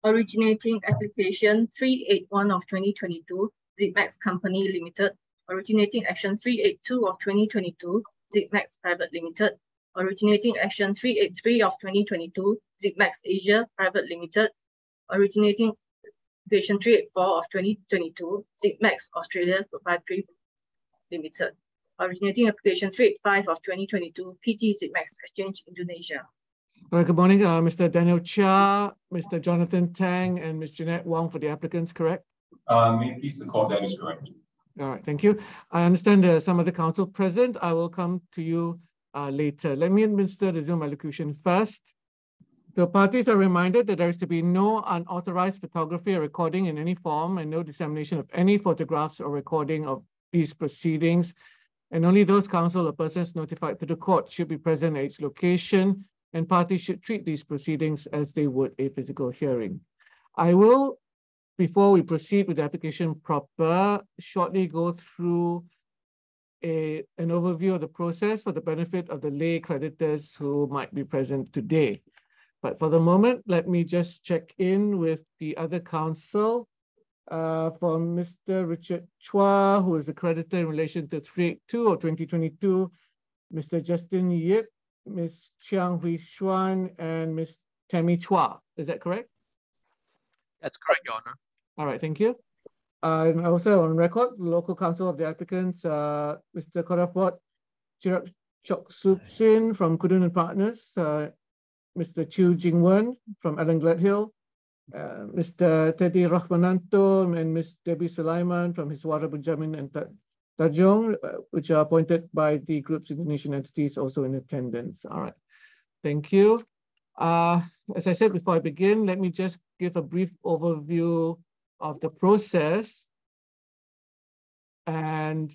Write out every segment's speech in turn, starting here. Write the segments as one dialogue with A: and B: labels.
A: Originating Application 381 of 2022, Zipmex Company Limited. Originating Action 382 of 2022, Zipmax Private Limited. Originating Action 383 of 2022, Zipmax Asia Private Limited. Originating Application 384 of 2022, Zipmax Australia Proprietary Limited. Originating Application 385 of 2022, PT Zipmax Exchange Indonesia.
B: All right, good morning, Mr. Daniel Chia, Mr. Jonathan Tang, and Ms. Jeanette Wong for the applicants, correct?
C: May it please the court, that is correct.
B: All right, thank you. I understand there are some other counsel present. I will come to you later. Let me administer the Zoom allocution first. The parties are reminded that there is to be no unauthorized photography or recording in any form and no dissemination of any photographs or recording of these proceedings. And only those counsel or persons notified to the court should be present at its location, and parties should treat these proceedings as they would a physical hearing. I will, before we proceed with the application proper, shortly go through an overview of the process for the benefit of the lay creditors who might be present today. But for the moment, let me just check in with the other counsel. For Mr. Richard Chua, who is the creditor in relation to 382 of 2022, Mr. Justin Yip, Ms. Chiang Hui Xuan, and Ms. Tammy Chua. Is that correct?
D: That's correct, Your Honor.
B: All right, thank you. And also on record, the local counsel of the applicants, Mr. Korapot Chirap Chok Sup Sin from Kudun and Partners, Mr. Chiu Jingwen from Alan Gladhill, Mr. Teddy Rahmananto and Ms. Debbie Sulaiman from Hiswara Benjamin and Tajong, which are appointed by the group's Indonesian entities, also in attendance. All right, thank you. As I said before I begin, let me just give a brief overview of the process and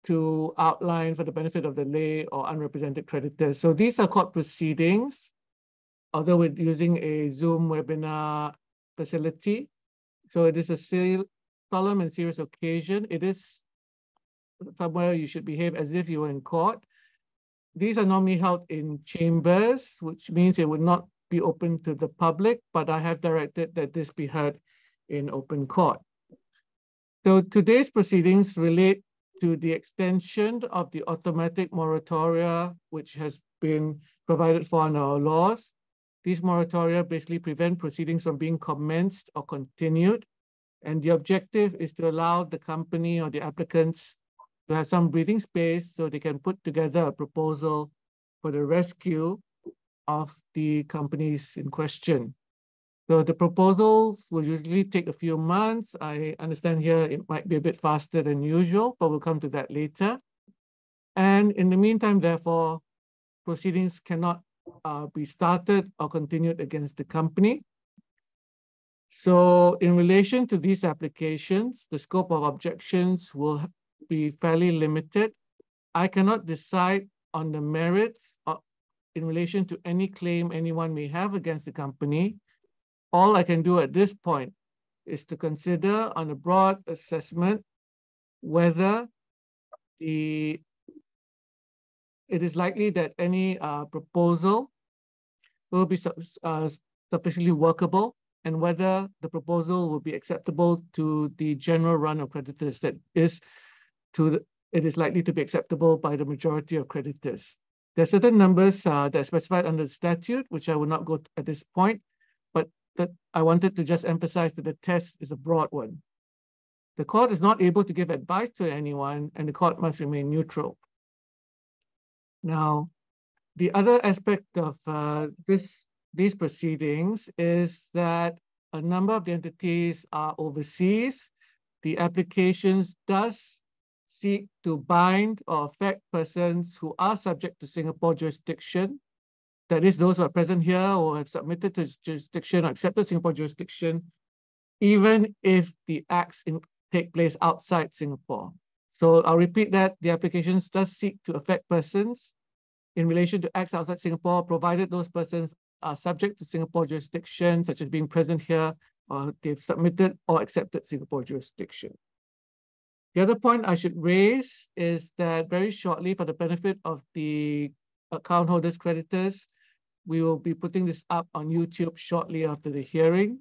B: to outline for the benefit of the lay or unrepresented creditors. So these are court proceedings, although we're using a Zoom webinar facility. So it is a solemn and serious occasion. It is somewhere you should behave as if you were in court. These are normally held in chambers, which means it would not be open to the public, but I have directed that this be heard in open court. So today's proceedings relate to the extension of the automatic moratoria, which has been provided for in our laws. These moratoria basically prevent proceedings from being commenced or continued. And the objective is to allow the company or the applicants to have some breathing space so they can put together a proposal for the rescue of the companies in question. So the proposals will usually take a few months. I understand here it might be a bit faster than usual, but we'll come to that later. And in the meantime, therefore, proceedings cannot be started or continued against the company. So in relation to these applications, the scope of objections will be fairly limited. I cannot decide on the merits in relation to any claim anyone may have against the company. All I can do at this point is to consider on a broad assessment whether it is likely that any proposal will be sufficiently workable and whether the proposal will be acceptable to the general run of creditors, that is, it is likely to be acceptable by the majority of creditors. There are certain numbers that are specified under the statute, which I will not go at this point, but that I wanted to just emphasize that the test is a broad one. The court is not able to give advice to anyone, and the court must remain neutral. Now, the other aspect of these proceedings is that a number of the entities are overseas. The applications does seek to bind or affect persons who are subject to Singapore jurisdiction. That is, those who are present here or have submitted to jurisdiction or accepted Singapore jurisdiction, even if the acts take place outside Singapore. So I'll repeat that the applications does seek to affect persons in relation to acts outside Singapore, provided those persons are subject to Singapore jurisdiction, such as being present here, or they've submitted or accepted Singapore jurisdiction. The other point I should raise is that very shortly, for the benefit of the account holders, creditors, We will be putting this up on YouTube shortly after the hearing.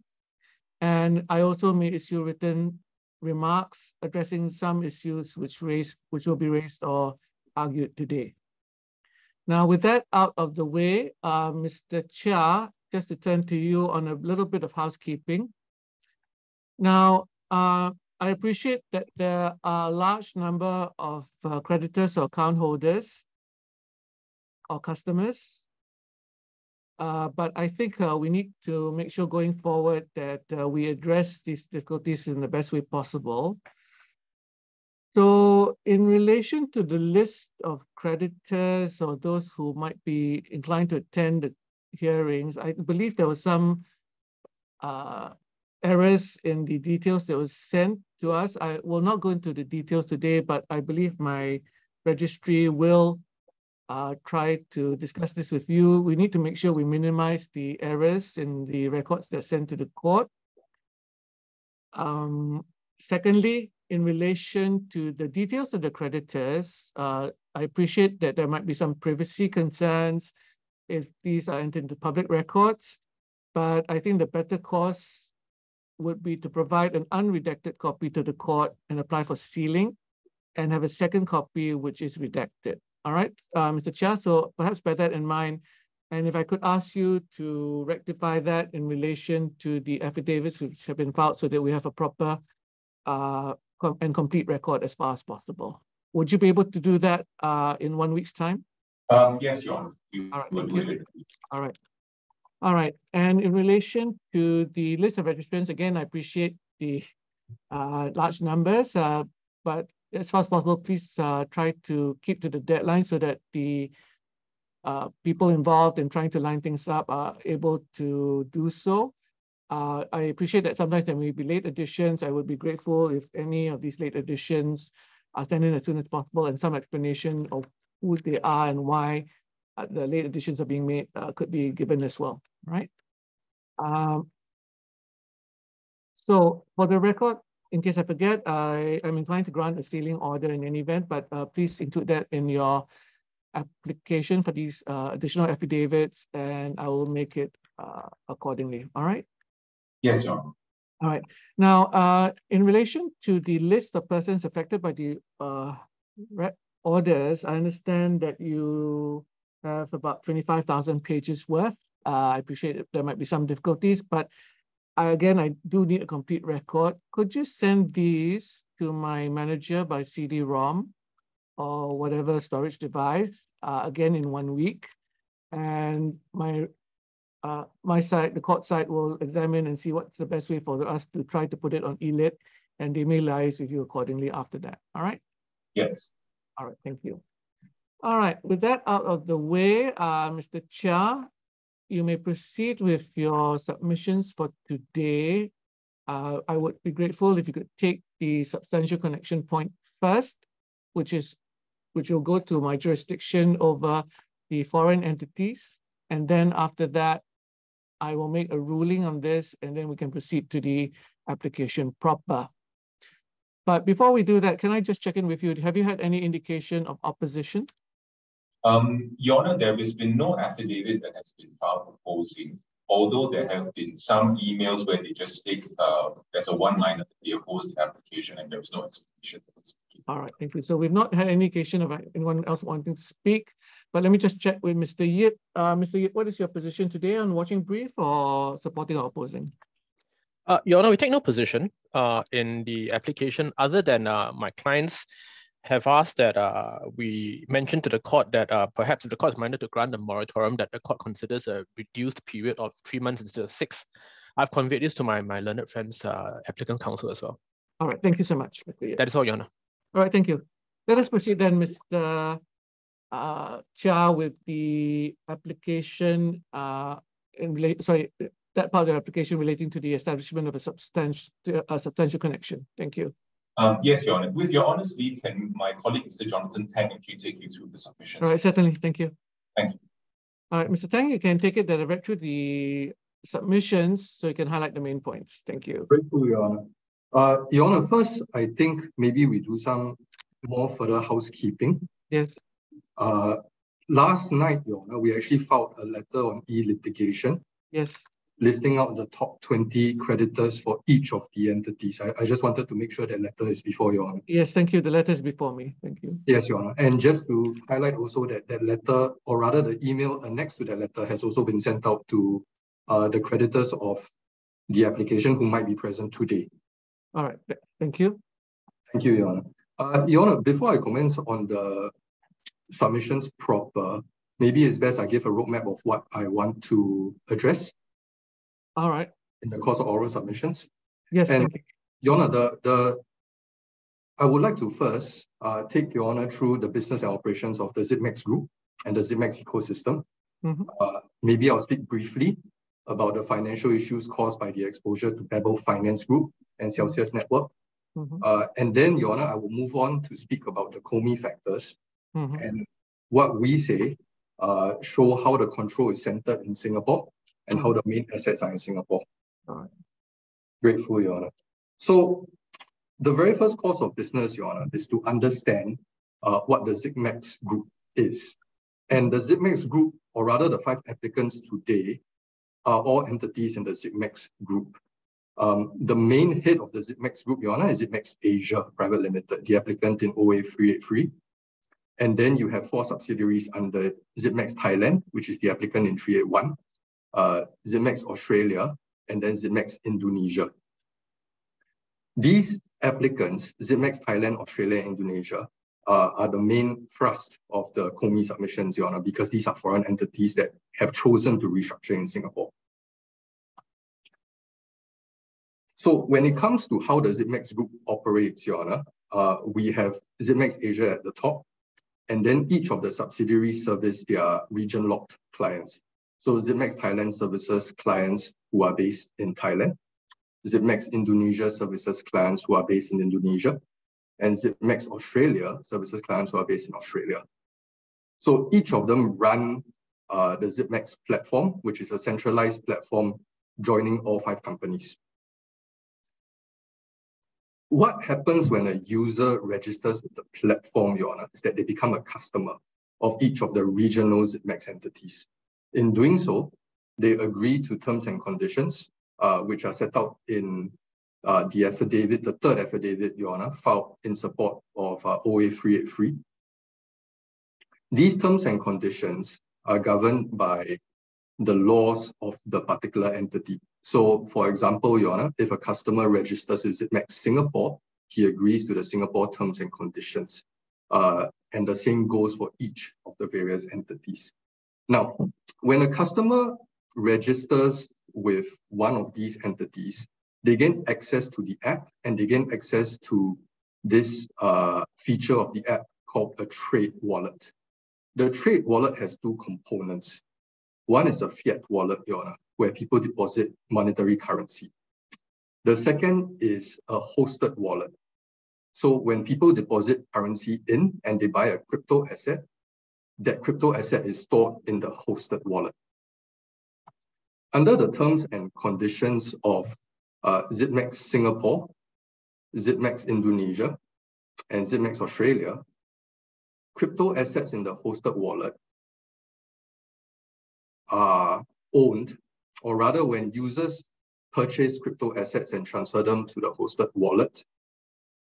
B: And I also may issue written remarks addressing some issues which will be raised or argued today. Now, with that out of the way, Mr. Chair, just to turn to you on a little bit of housekeeping. Now, I appreciate that there are a large number of creditors or account holders or customers, but I think we need to make sure going forward that we address these difficulties in the best way possible. So in relation to the list of creditors or those who might be inclined to attend the hearings, I believe there was some errors in the details that was sent to us. I will not go into the details today, but I believe my registry will try to discuss this with you. We need to make sure we minimize the errors in the records that are sent to the court. Secondly, in relation to the details of the creditors, I appreciate that there might be some privacy concerns if these are entered into public records, but I think the better course would be to provide an unredacted copy to the court and apply for sealing and have a second copy which is redacted. All right, Mr. Chair, so perhaps bear that in mind. And if I could ask you to rectify that in relation to the affidavits which have been filed so that we have a proper and complete record as far as possible. Would you be able to do that in 1 week's time?
C: Yes, Your Honor.
B: All right, thank you. All right. All right. And in relation to the list of registrants, again, I appreciate the large numbers, but as far as possible, please try to keep to the deadline so that the people involved in trying to line things up are able to do so. I appreciate that sometimes there may be late additions. I would be grateful if any of these late additions are sent in as soon as possible, and some explanation of who they are and why the late additions are being made could be given as well, right? So for the record, in case I forget, I am inclined to grant a sealing order in any event, but please include that in your application for these additional affidavits, and I will make it accordingly. All right?
C: Yes, Your Honor.
B: All right. Now, in relation to the list of persons affected by the orders, I understand that you have about 25,000 pages worth. I appreciate that there might be some difficulties, but again, I do need a complete record. Could you send these to my manager by CD-ROM or whatever storage device, again in 1 week? And my side, the court side, will examine and see what's the best way for us to try to put it on ELIT, and they may liaise with you accordingly after that. All right?
C: Yes.
B: All right, thank you. All right, with that out of the way, Mr. Chia, you may proceed with your submissions for today. I would be grateful if you could take the substantial connection point first, which will go to my jurisdiction over the foreign entities. And then after that, I will make a ruling on this, and then we can proceed to the application proper. But before we do that, can I just check in with you? Have you had any indication of opposition?
C: Your Honor, there has been no affidavit that has been filed opposing, although there have been some emails where they just state there's a one-liner that they oppose the application and there was no explanation.
B: All right, thank you. So we've not had any indication of anyone else wanting to speak, but let me just check with Mr. Yip. Mr. Yip, what is your position today on watching brief or supporting or opposing?
D: Your Honor, we take no position in the application other than my clients have asked that we mention to the court that perhaps if the court is minded to grant a moratorium, that the court considers a reduced period of 3 months instead of 6. I've conveyed this to my learned friends, applicant counsel as well.
B: All right, thank you so much, Mr. Yip.
D: That is all, Your Honor.
B: All right, thank you. Let us proceed then, Mr. Chia, with the application that part of the application relating to the establishment of a substantial connection. Thank you.
C: Yes, Your Honor. With Your Honor's leave, can my colleague, Mr. Jonathan Tang, actually take you through the submissions?
B: All right, certainly. Thank you.
C: Thank you.
B: All right, Mr. Tang, you can take it that I read through the submissions so you can highlight the main points. Thank you.
E: Grateful, Your Honor. Your Honor, first, I think maybe we do some more further housekeeping.
B: Yes.
E: last night, Your Honor, we actually filed a letter on e-litigation.
B: Yes.
E: Listing out the top 20 creditors for each of the entities. I just wanted to make sure that letter is before Your Honor.
B: Yes, thank you. The letter is before me. Thank you.
E: Yes, Your Honor. And just to highlight also that that letter, or rather the email next to that letter, has also been sent out to the creditors of the application who might be present today.
B: All right. Thank you.
E: Thank you, Your Honor. Your Honor, before I comment on the submissions proper, maybe it's best I give a roadmap of what I want to address.
B: All right.
E: In the course of oral submissions.
B: Yes,
E: and
B: thank you.
E: Your Honor, I would like to first take Your Honor through the business and operations of the Zipmex Group and the Zipmex ecosystem. Maybe I'll speak briefly about the financial issues caused by the exposure to Babel Finance Group and Celsius Network. And then, Your Honor, I will move on to speak about the COMI factors and what we say show how the control is centered in Singapore and how the main assets are in Singapore.
B: All right.
E: Grateful, Your Honor. So the very first course of business, Your Honor, is to understand what the Zipmex Group is. And the Zipmex Group, or rather the 5 applicants today, are all entities in the Zipmex Group. The main head of the Zipmex Group, Your Honor, is Zipmex Asia Private Limited, the applicant in OA 383. And then you have 4 subsidiaries under Zipmex Thailand, which is the applicant in 381, Zipmex Australia, and then Zipmex Indonesia. These applicants, Zipmex Thailand, Australia, and Indonesia, are the main thrust of the COMI submissions, Your Honor, because these are foreign entities that have chosen to restructure in Singapore. So when it comes to how the Zipmex Group operates, Your Honor, we have Zipmex Asia at the top, and then each of the subsidiaries service their region-locked clients. So Zipmex Thailand services clients who are based in Thailand. Zipmex Indonesia services clients who are based in Indonesia. And Zipmex Australia services clients who are based in Australia. So each of them run the Zipmex platform, which is a centralized platform joining all 5 companies. What happens when a user registers with the platform, Your Honor, is that they become a customer of each of the regional Zipmex entities. In doing so, they agree to terms and conditions, which are set out in the affidavit, the 3rd affidavit, Your Honor, filed in support of OA 383. These terms and conditions are governed by the laws of the particular entity. So, for example, Your Honor, if a customer registers with Zipmex Singapore, he agrees to the Singapore terms and conditions. And the same goes for each of the various entities. Now, when a customer registers with one of these entities, they gain access to the app and they gain access to this feature of the app called a trade wallet. The trade wallet has 2 components. One is a fiat wallet, Your Honor, where people deposit monetary currency. The second is a hosted wallet. So when people deposit currency in and they buy a crypto asset, that crypto asset is stored in the hosted wallet. Under the terms and conditions of Zipmex Singapore, Zipmex Indonesia, and Zipmex Australia, crypto assets in the hosted wallet are owned, or rather when users purchase crypto assets and transfer them to the hosted wallet,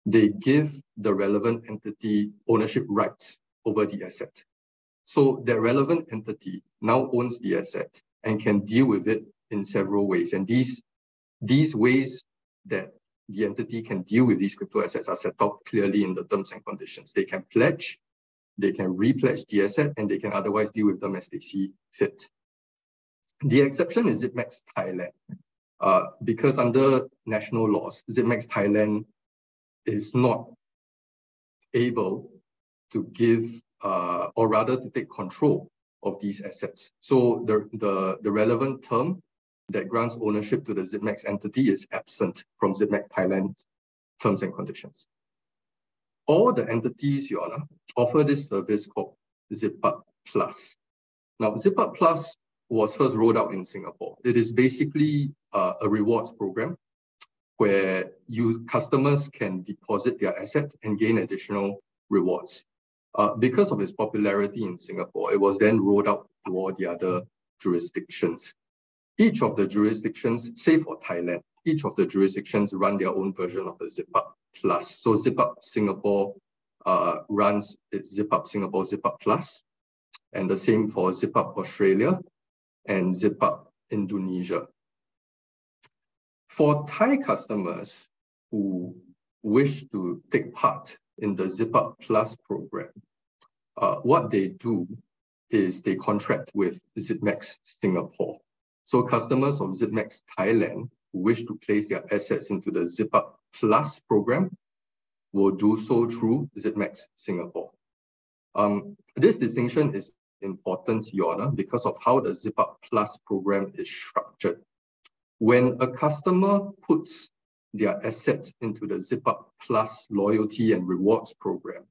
E: they give the relevant entity ownership rights over the asset. So the relevant entity now owns the asset and can deal with it in several ways. And these ways that the entity can deal with these crypto assets are set out clearly in the terms and conditions. They can pledge, they can repledge the asset, and they can otherwise deal with them as they see fit. The exception is Zipmex Thailand, because under national laws, Zipmex Thailand is not able to give, or rather to take control of these assets. So the relevant term that grants ownership to the Zipmex entity is absent from Zipmex Thailand's terms and conditions. All the entities, Your Honor, offer this service called ZipUp Plus. Now, ZipUp Plus was first rolled out in Singapore. It is basically a rewards program where customers can deposit their asset and gain additional rewards. Because of its popularity in Singapore, it was then rolled out to all the other jurisdictions. Each of the jurisdictions, say for Thailand, each of the jurisdictions run their own version of the ZipUp Plus. So ZipUp Singapore runs its ZipUp Singapore ZipUp Plus, and the same for ZipUp Australia and ZipUp Indonesia. For Thai customers who wish to take part in the ZipUp Plus program, what they do is they contract with Zipmex Singapore. So customers of Zipmex Thailand who wish to place their assets into the ZipUp Plus program will do so through Zipmex Singapore. This distinction is important, Your Honor, because of how the ZipUp Plus program is structured. When a customer puts their assets into the ZipUp Plus loyalty and rewards program,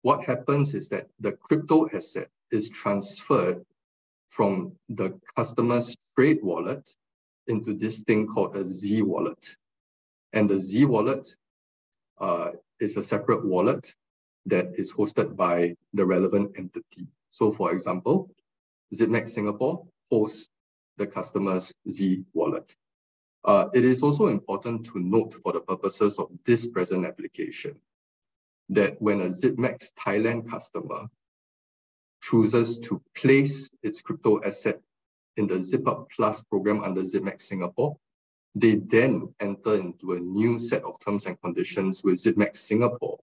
E: what happens is that the crypto asset is transferred from the customer's trade wallet into this thing called a Z wallet. And the Z wallet is a separate wallet that is hosted by the relevant entity. So for example, Zipmex Singapore hosts the customer's Z wallet. It is also important to note for the purposes of this present application that when a Zipmex Thailand customer chooses to place its crypto asset in the ZipUp Plus program under Zipmex Singapore, they then enter into a new set of terms and conditions with Zipmex Singapore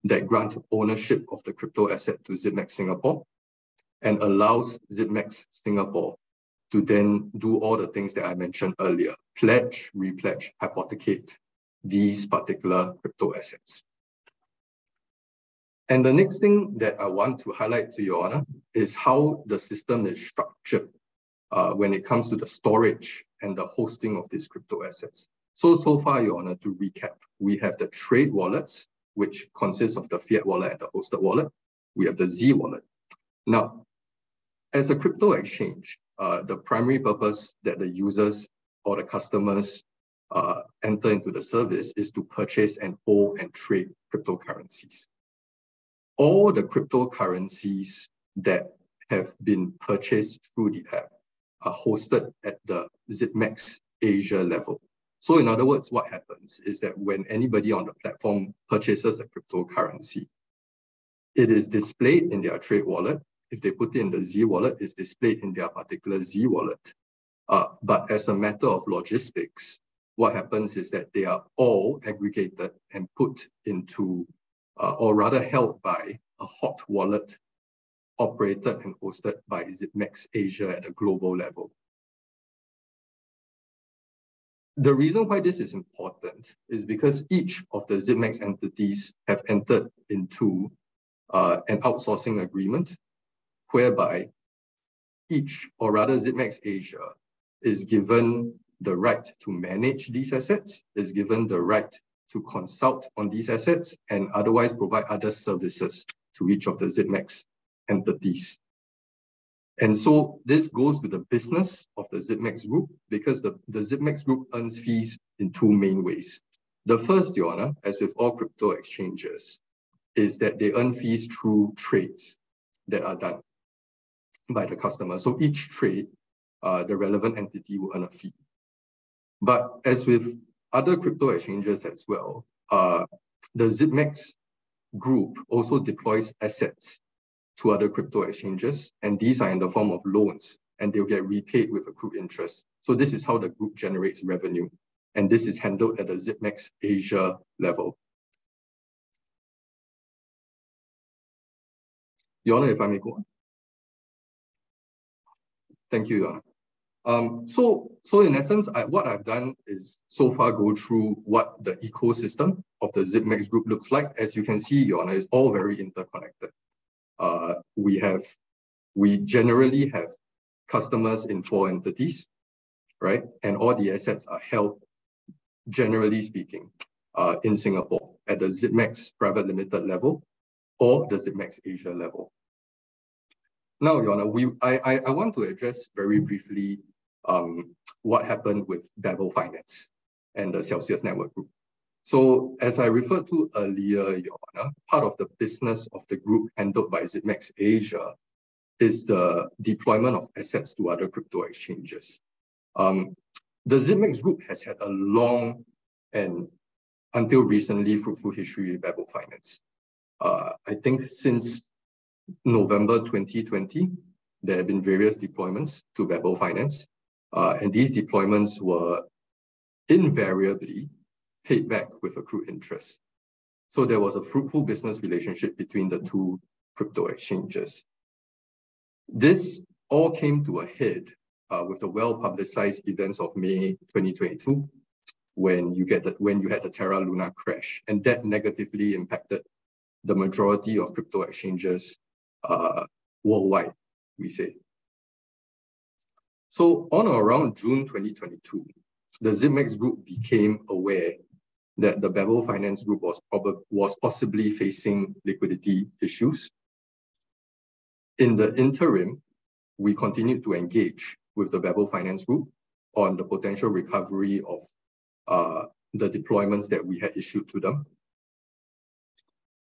E: that grant ownership of the crypto asset to Zipmex Singapore and allows Zipmex Singapore to then do all the things that I mentioned earlier: pledge, repledge, hypothecate these particular crypto assets. And the next thing that I want to highlight to Your Honor is how the system is structured when it comes to the storage and the hosting of these crypto assets. So far, Your Honor, to recap, we have the trade wallets, which consists of the fiat wallet and the hosted wallet. We have the Z wallet. Now, as a crypto exchange, the primary purpose that the users or the customers enter into the service is to purchase and hold and trade cryptocurrencies. All the cryptocurrencies that have been purchased through the app are hosted at the Zipmex Asia level. So in other words, what happens is that when anybody on the platform purchases a cryptocurrency, it is displayed in their trade wallet. If they put it in the Z wallet, it's displayed in their particular Z wallet. But as a matter of logistics, what happens is that they are all aggregated and put into, or rather held by, a hot wallet operated and hosted by Zipmex Asia at a global level. The reason why this is important is because each of the Zipmex entities have entered into an outsourcing agreement whereby each, or rather Zipmex Asia, is given the right to manage these assets, is given the right to consult on these assets, and otherwise provide other services to each of the Zipmex entities. And so this goes to the business of the Zipmex Group, because the Zipmex Group earns fees in two main ways. The first, Your Honor, as with all crypto exchanges, is that they earn fees through trades that are done by the customer. So each trade, the relevant entity will earn a fee. But as with other crypto exchanges as well, the Zipmex Group also deploys assets to other crypto exchanges, and these are in the form of loans, and they'll get repaid with accrued interest. So this is how the group generates revenue, and this is handled at the Zipmex Asia level. Your Honor, if I may go on. Thank you, Your Honor. So in essence, what I've done is so far go through what the ecosystem of the Zipmex Group looks like. As you can see, Your Honor, it's all very interconnected. We generally have customers in 4 entities, right? And all the assets are held, generally speaking, in Singapore at the Zipmex Private Limited level or the Zipmex Asia level. Now, Your Honor, I want to address very briefly what happened with Babel Finance and the Celsius Network Group. So as I referred to earlier, Your Honor, part of the business of the group handled by Zipmex Asia is the deployment of assets to other crypto exchanges. The Zipmex group has had a long and until recently fruitful history with Babel Finance. I think since November 2020, there have been various deployments to Babel Finance, and these deployments were invariably paid back with accrued interest. So there was a fruitful business relationship between the two crypto exchanges. This all came to a head with the well-publicized events of May 2022, when you had the Terra Luna crash, and that negatively impacted the majority of crypto exchanges worldwide, we say. So on or around June 2022, the Zipmex group became aware that the Babel Finance group was possibly facing liquidity issues. In the interim, we continued to engage with the Babel Finance group on the potential recovery of the deployments that we had issued to them.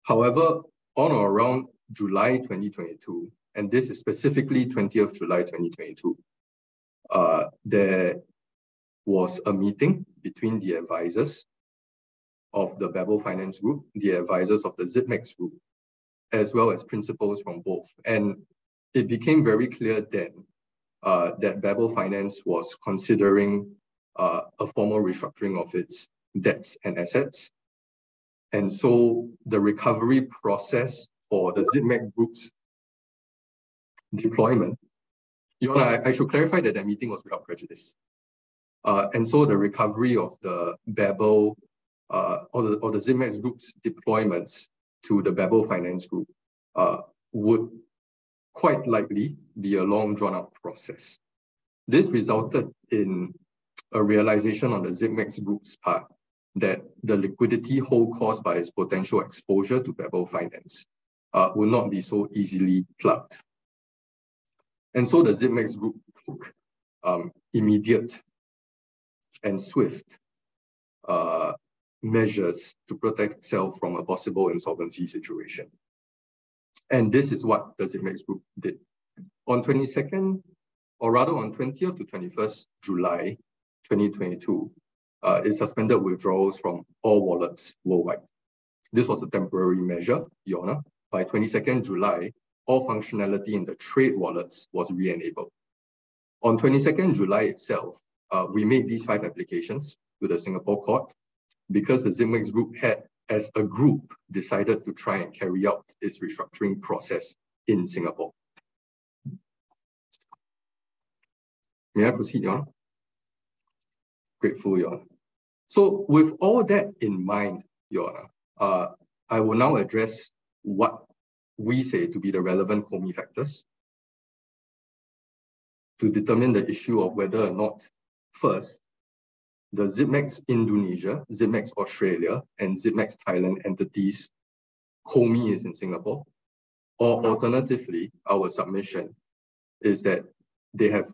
E: However, on or around July 2022, and this is specifically 20th July 2022, there was a meeting between the advisors of the Babel Finance group, the advisors of the Zipmex group, as well as principals from both. And it became very clear then that Babel Finance was considering a formal restructuring of its debts and assets. And so the recovery process for the Zipmex group's deployment, Your Honor, I should clarify that that meeting was without prejudice. And so the recovery of the Babel or the Zipmex group's deployments to the Babel Finance group would quite likely be a long drawn-out process. This resulted in a realization on the Zipmex group's part that the liquidity hole caused by its potential exposure to Babel Finance will not be so easily plugged. And so the Zipmex group took immediate and swift measures to protect itself from a possible insolvency situation. And this is what the Zipmex group did. On 22nd, or rather on 20th to 21st July 2022, it suspended withdrawals from all wallets worldwide. This was a temporary measure, Your Honor. By 22nd July, all functionality in the trade wallets was re-enabled. On 22nd July itself, we made these 5 applications to the Singapore court because the Zipmex group had, as a group, decided to try and carry out its restructuring process in Singapore. May I proceed, Your Honor? Grateful, Your Honor. So with all that in mind, Your Honor, I will now address what we say to be the relevant COMI factors to determine the issue of whether or not, first, the Zipmex Indonesia, Zipmex Australia, and Zipmex Thailand entities, COMI is in Singapore, or alternatively, our submission is that they have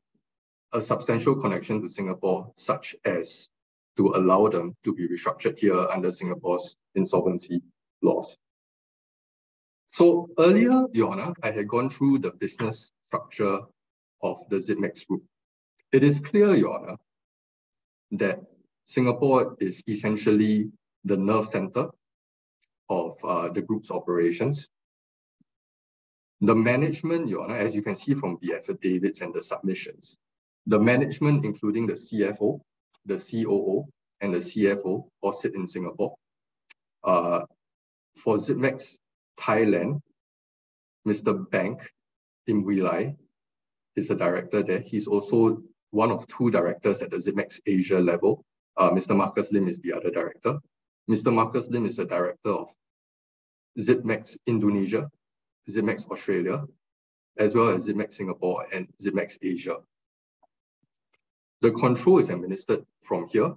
E: a substantial connection to Singapore, such as to allow them to be restructured here under Singapore's insolvency laws. So earlier, Your Honor, I had gone through the business structure of the Zipmex group. It is clear, Your Honor, that Singapore is essentially the nerve center of the group's operations. The management, Your Honor, as you can see from the affidavits and the submissions, the management, including the CFO, the COO, and the CFO, all sit in Singapore. For Zipmex Thailand, Mr. Bank Imwilai is a director there. He's also one of 2 directors at the Zipmex Asia level. Mr. Marcus Lim is the other director. Mr. Marcus Lim is the director of Zipmex Indonesia, Zipmex Australia, as well as Zipmex Singapore and Zipmex Asia. The control is administered from here.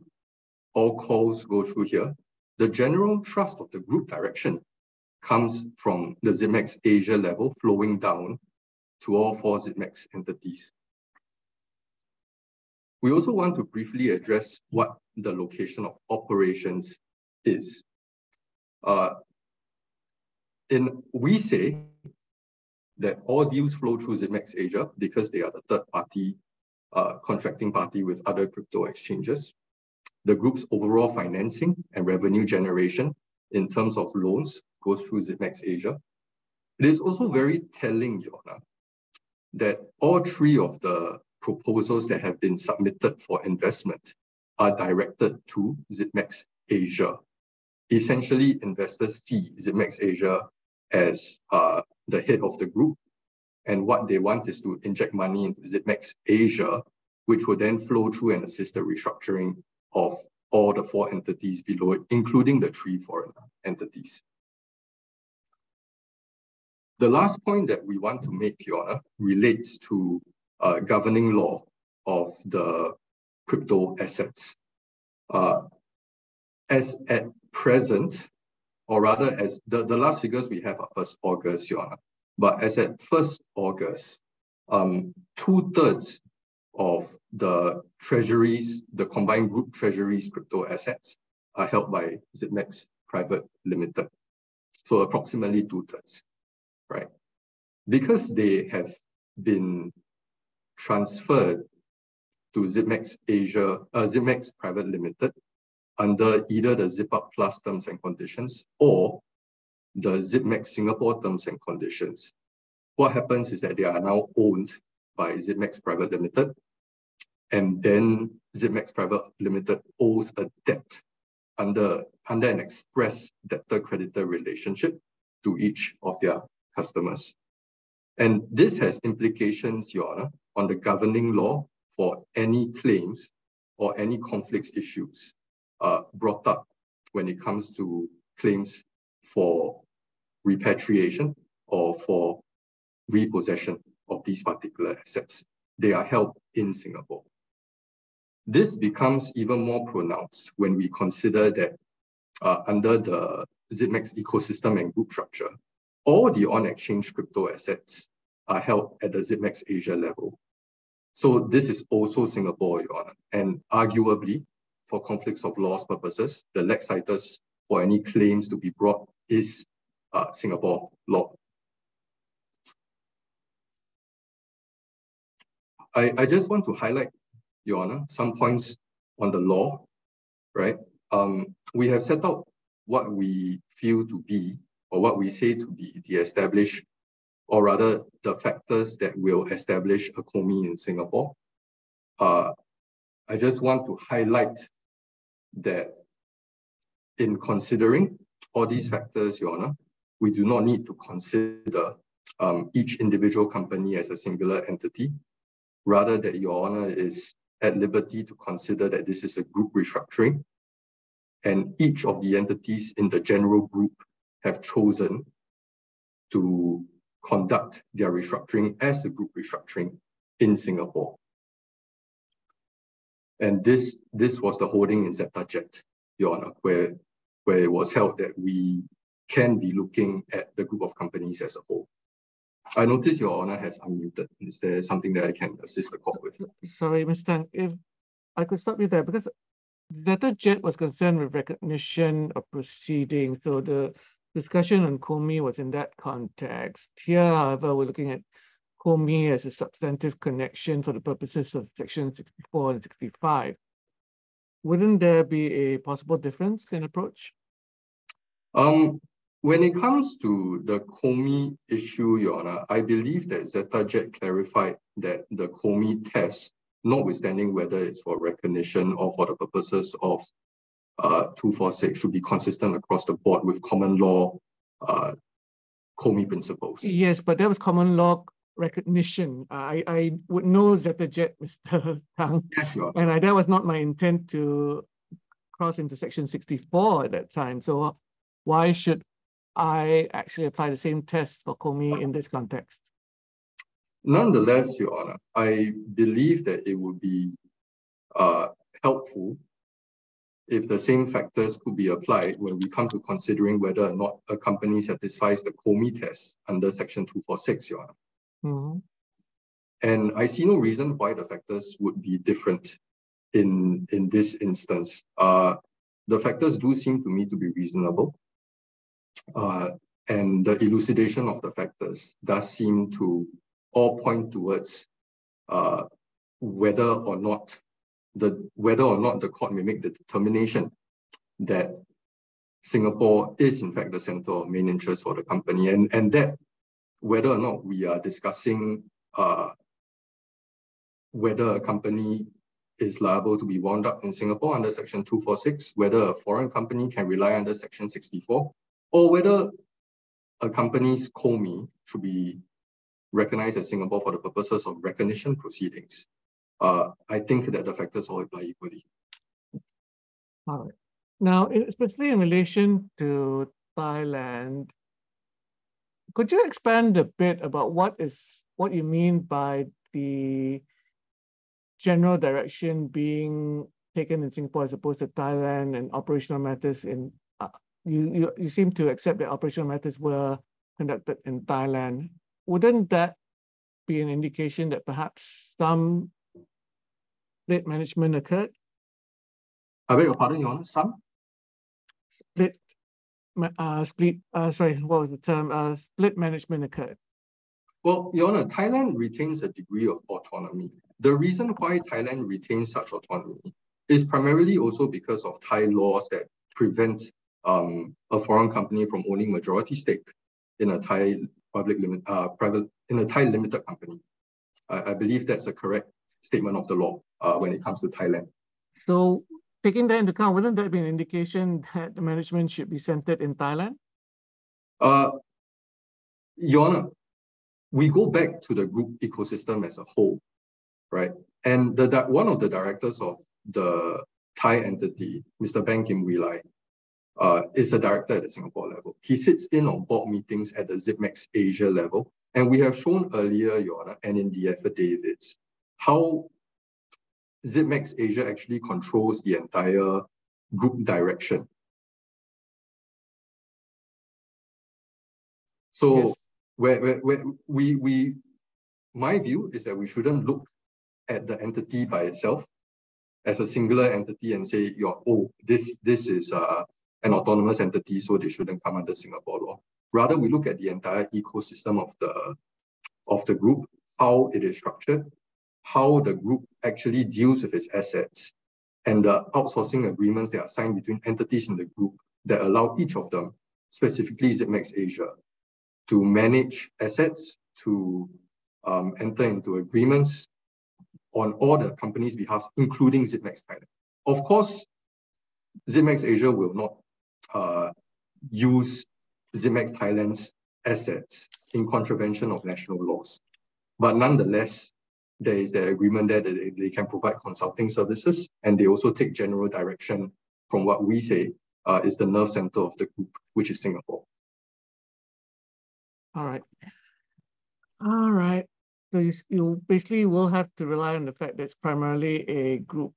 E: All calls go through here. The general thrust of the group direction comes from the Zipmex Asia level, flowing down to all 4 Zipmex entities. We also want to briefly address what the location of operations is. We say that all deals flow through Zipmex Asia because they are the third party contracting party with other crypto exchanges. The group's overall financing and revenue generation in terms of loans goes through Zipmex Asia. It is also very telling, Your Honor, that all three of the proposals that have been submitted for investment are directed to Zipmex Asia. Essentially, investors see Zipmex Asia as the head of the group, and what they want is to inject money into Zipmex Asia, which will then flow through and assist the restructuring of all the 4 entities below it, including the 3 foreign entities. The last point that we want to make, Your Honor, relates to governing law of the crypto assets. As at present, or rather as the last figures we have are 1st August, Your Honor, but as at 1st August, 2/3 of the treasuries, the combined group treasuries crypto assets are held by Zipmex Private Limited. So approximately 2/3, right? Because they have been transferred to Zipmex Asia, Zipmex Private Limited under either the Zip Up Plus terms and conditions or the Zipmex Singapore terms and conditions. What happens is that they are now owned by Zipmex Private Limited, and then Zipmex Private Limited owes a debt under an express debtor-creditor relationship to each of their customers. And this has implications, Your Honor, on the governing law for any claims or any conflicts issues brought up when it comes to claims for repatriation or for repossession of these particular assets. They are held in Singapore. This becomes even more pronounced when we consider that under the Zipmex ecosystem and group structure, all the on-exchange crypto assets are held at the Zipmex Asia level. So this is also Singapore, Your Honor, and arguably, for conflicts of laws purposes, the lex citus for any claims to be brought is Singapore law. I just want to highlight, Your Honor, some points on the law, right? We have set out what we feel to be, or what we say to be the established, or rather the factors that will establish a COMI in Singapore. I just want to highlight that in considering all these factors, Your Honor, we do not need to consider each individual company as a singular entity. Rather, that Your Honor is at liberty to consider that this is a group restructuring, and each of the entities in the general group have chosen to conduct their restructuring as a group restructuring in Singapore. And this was the holding in ZetaJet, Your Honor, where it was held that we can be looking at the group of companies as a whole. I notice Your Honor has unmuted. Is there something that I can assist the court with?
B: Sorry, Mr. Tang, if I could stop you there, because ZetaJet was concerned with recognition of proceedings, so the discussion on COMI was in that context. Here, however, we're looking at COMI as a substantive connection for the purposes of Section 64 and 65. Wouldn't there be a possible difference in approach?
E: When it comes to the COMI issue, Your Honor, I believe that ZetaJet clarified that the COMI test, notwithstanding whether it's for recognition or for the purposes of 246, should be consistent across the board with common law COMI principles.
B: Yes, but that was common law recognition. I would know ZetaJet, Mr. Tang,
E: Yes, Your Honor.
B: and that was not my intent to cross into Section 64 at that time. So why should I actually apply the same test for COMI in this context?
E: Nonetheless, Your Honor, I believe that it would be helpful if the same factors could be applied when we come to considering whether or not a company satisfies the COMI test under Section 246, Your Honor.
B: Mm-hmm.
E: And I see no reason why the factors would be different in this instance. the factors do seem to me to be reasonable. And the elucidation of the factors does seem to all point towards whether or not the court may make the determination that Singapore is in fact the center of main interest for the company, and that whether or not we are discussing whether a company is liable to be wound up in Singapore under Section 246, whether a foreign company can rely under Section 64, or whether a company's COMI should be recognized as Singapore for the purposes of recognition proceedings. I think that the factors all apply equally.
B: All right. Now, especially in relation to Thailand, could you expand a bit about what you mean by the general direction being taken in Singapore as opposed to Thailand, and operational matters in you seem to accept that operational matters were conducted in Thailand. Wouldn't that be an indication that perhaps some split management occurred?
E: I beg your pardon, Your Honor, some?
B: What was the term? Split management occurred.
E: Well, Your Honor, Thailand retains a degree of autonomy. The reason why Thailand retains such autonomy is primarily also because of Thai laws that prevent a foreign company from owning majority stake in a Thai limited company. I believe that's a correct statement of the law when it comes to Thailand.
B: So, taking that into account, wouldn't that be an indication that the management should be centered in Thailand?
E: Your Honor, we go back to the group ecosystem as a whole, right? And one of the directors of the Thai entity, Mr. Bang Kim Wee Lai, is a director at the Singapore level. He sits in on board meetings at the Zipmex Asia level. And we have shown earlier, Your Honor, and in the affidavits, how Zipmex Asia actually controls the entire group direction. So yes. My view is that we shouldn't look at the entity by itself as a singular entity and say, this is an autonomous entity, so they shouldn't come under Singapore law. Rather, we look at the entire ecosystem of the group, how it is structured, how the group actually deals with its assets, and the outsourcing agreements that are signed between entities in the group that allow each of them, specifically Zipmex Asia, to manage assets, to enter into agreements on all the companies' behalf, including Zipmex Thailand. Of course, Zipmex Asia will not use Zipmex Thailand's assets in contravention of national laws. But nonetheless, there is the agreement there that they can provide consulting services, and they also take general direction from what we say is the nerve center of the group, which is Singapore.
B: All right. All right. So you basically will have to rely on the fact that it's primarily a group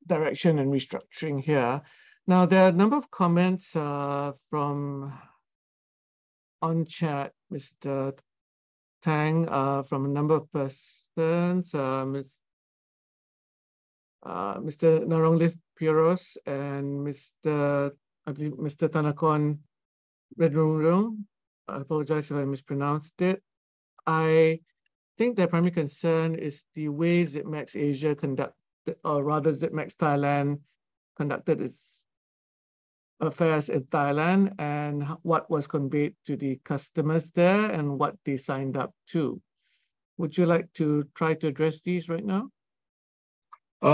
B: direction and restructuring here. Now, there are a number of comments from on chat, Mr. Tang, from a number of persons, Mr. Naronglith Piros and Mr. Tanakon Redrung. I apologize if I mispronounced it. I think their primary concern is the way Zipmex Asia conducted, or rather Zipmex Thailand conducted its affairs in Thailand and what was conveyed to the customers there and what they signed up to. Would you like to try to address these right now?
E: We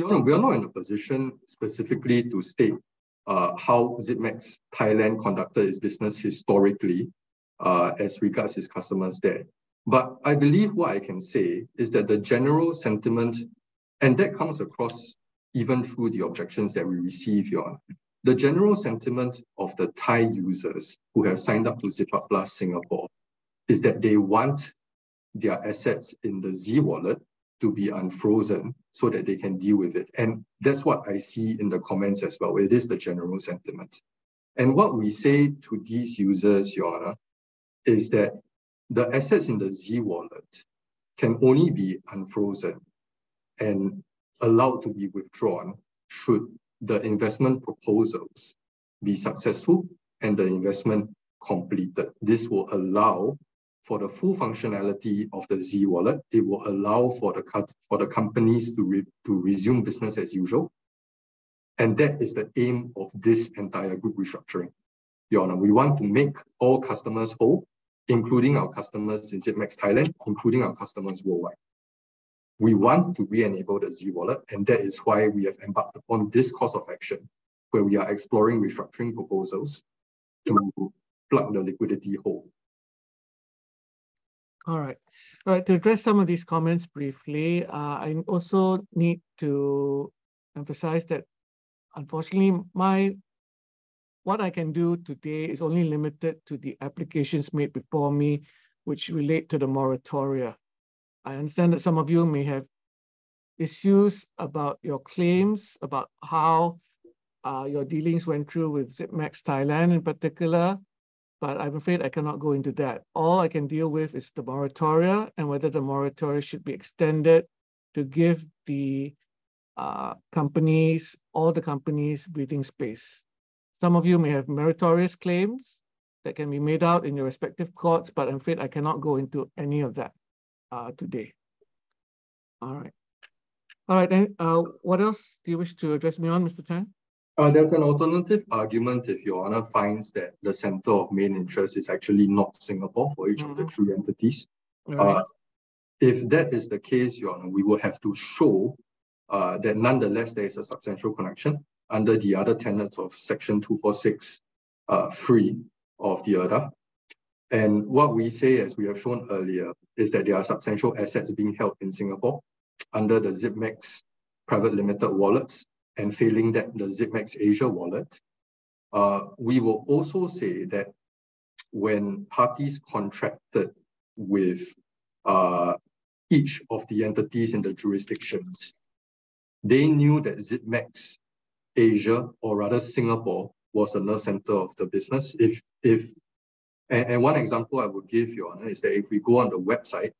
E: are not in a position specifically to state how Zipmex Thailand conducted its business historically as regards its customers there. But I believe what I can say is that the general sentiment, and that comes across even through the objections that we receive here, the general sentiment of the Thai users who have signed up to ZipUp Plus Singapore is that they want their assets in the Z wallet to be unfrozen so that they can deal with it. And that's what I see in the comments as well. It is the general sentiment. And what we say to these users, Your Honor, is that the assets in the Z wallet can only be unfrozen and allowed to be withdrawn should the investment proposals be successful and the investment completed. This will allow for the full functionality of the Z wallet. It will allow for the companies to resume business as usual. And that is the aim of this entire group restructuring. Your Honor, we want to make all customers whole, including our customers in Zipmex Thailand, including our customers worldwide. We want to re-enable the Z wallet, and that is why we have embarked upon this course of action, where we are exploring restructuring proposals to plug the liquidity hole.
B: All right. To address some of these comments briefly, I also need to emphasize that, unfortunately, what I can do today is only limited to the applications made before me, which relate to the moratoria. I understand that some of you may have issues about your claims, about how your dealings went through with Zipmex Thailand in particular, but I'm afraid I cannot go into that. All I can deal with is the moratoria and whether the moratoria should be extended to give the companies, all the companies, breathing space. Some of you may have meritorious claims that can be made out in your respective courts, but I'm afraid I cannot go into any of that today. All right, then what else do you wish to address me on, Mr. Tang?
E: There's an alternative argument if Your Honor finds that the center of main interest is actually not Singapore for each of the three entities.
B: Right.
E: If that is the case, Your Honor, we will have to show that nonetheless there is a substantial connection under the other tenets of Section 246 3 of the IRDA. And what we say, as we have shown earlier, is that there are substantial assets being held in Singapore under the Zipmex Private Limited wallets, and failing that, the Zipmex Asia wallet. We will also say that when parties contracted with each of the entities in the jurisdictions, they knew that Zipmex Asia, or rather Singapore, was the nerve center of the business. And one example I would give, Your Honor, is that if we go on the website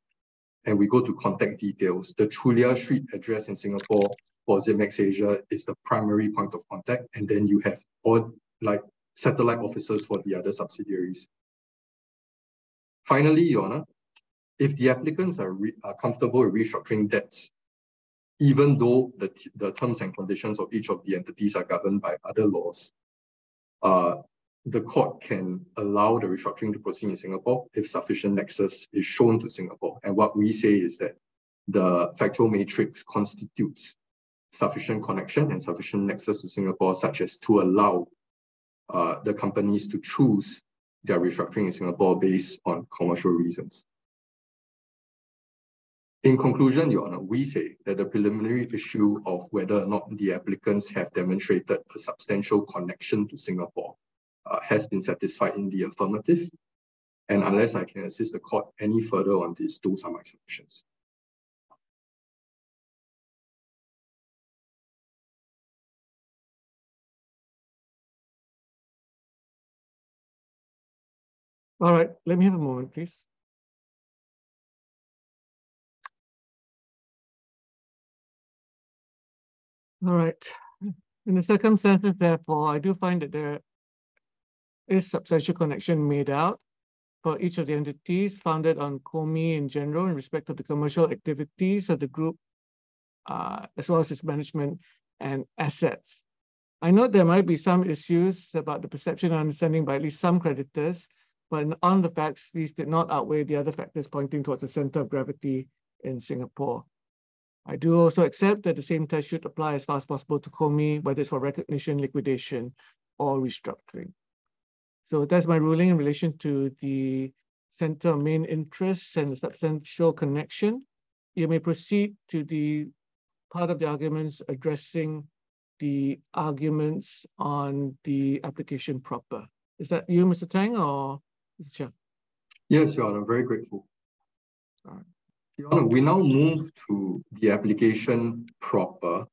E: and we go to contact details, the Chulia Street address in Singapore for Zipmex Asia is the primary point of contact, and then you have all like satellite offices for the other subsidiaries. Finally, Your Honor, if the applicants are comfortable with restructuring debts, even though the terms and conditions of each of the entities are governed by other laws, the court can allow the restructuring to proceed in Singapore if sufficient nexus is shown to Singapore. And what we say is that the factual matrix constitutes sufficient connection and sufficient nexus to Singapore, such as to allow the companies to choose their restructuring in Singapore based on commercial reasons. In conclusion, Your Honor, we say that the preliminary issue of whether or not the applicants have demonstrated a substantial connection to Singapore has been satisfied in the affirmative. And unless I can assist the court any further on this, those are my submissions.
B: All right, let me have a moment, please. All right. In the circumstances, therefore, I do find that there is substantial connection made out for each of the entities founded on COMI in general in respect of the commercial activities of the group, as well as its management and assets. I know there might be some issues about the perception and understanding by at least some creditors, but on the facts, these did not outweigh the other factors pointing towards the center of gravity in Singapore. I do also accept that the same test should apply as far as possible to COMI, whether it's for recognition, liquidation, or restructuring. So that's my ruling in relation to the center of main interests and the substantial connection. You may proceed to the part of the arguments addressing the arguments on the application proper. Is that you, Mr. Tang, or Mr. Chair?
E: Yes, Your Honor, very grateful.
B: All right.
E: Your Honor, we now move to the application proper.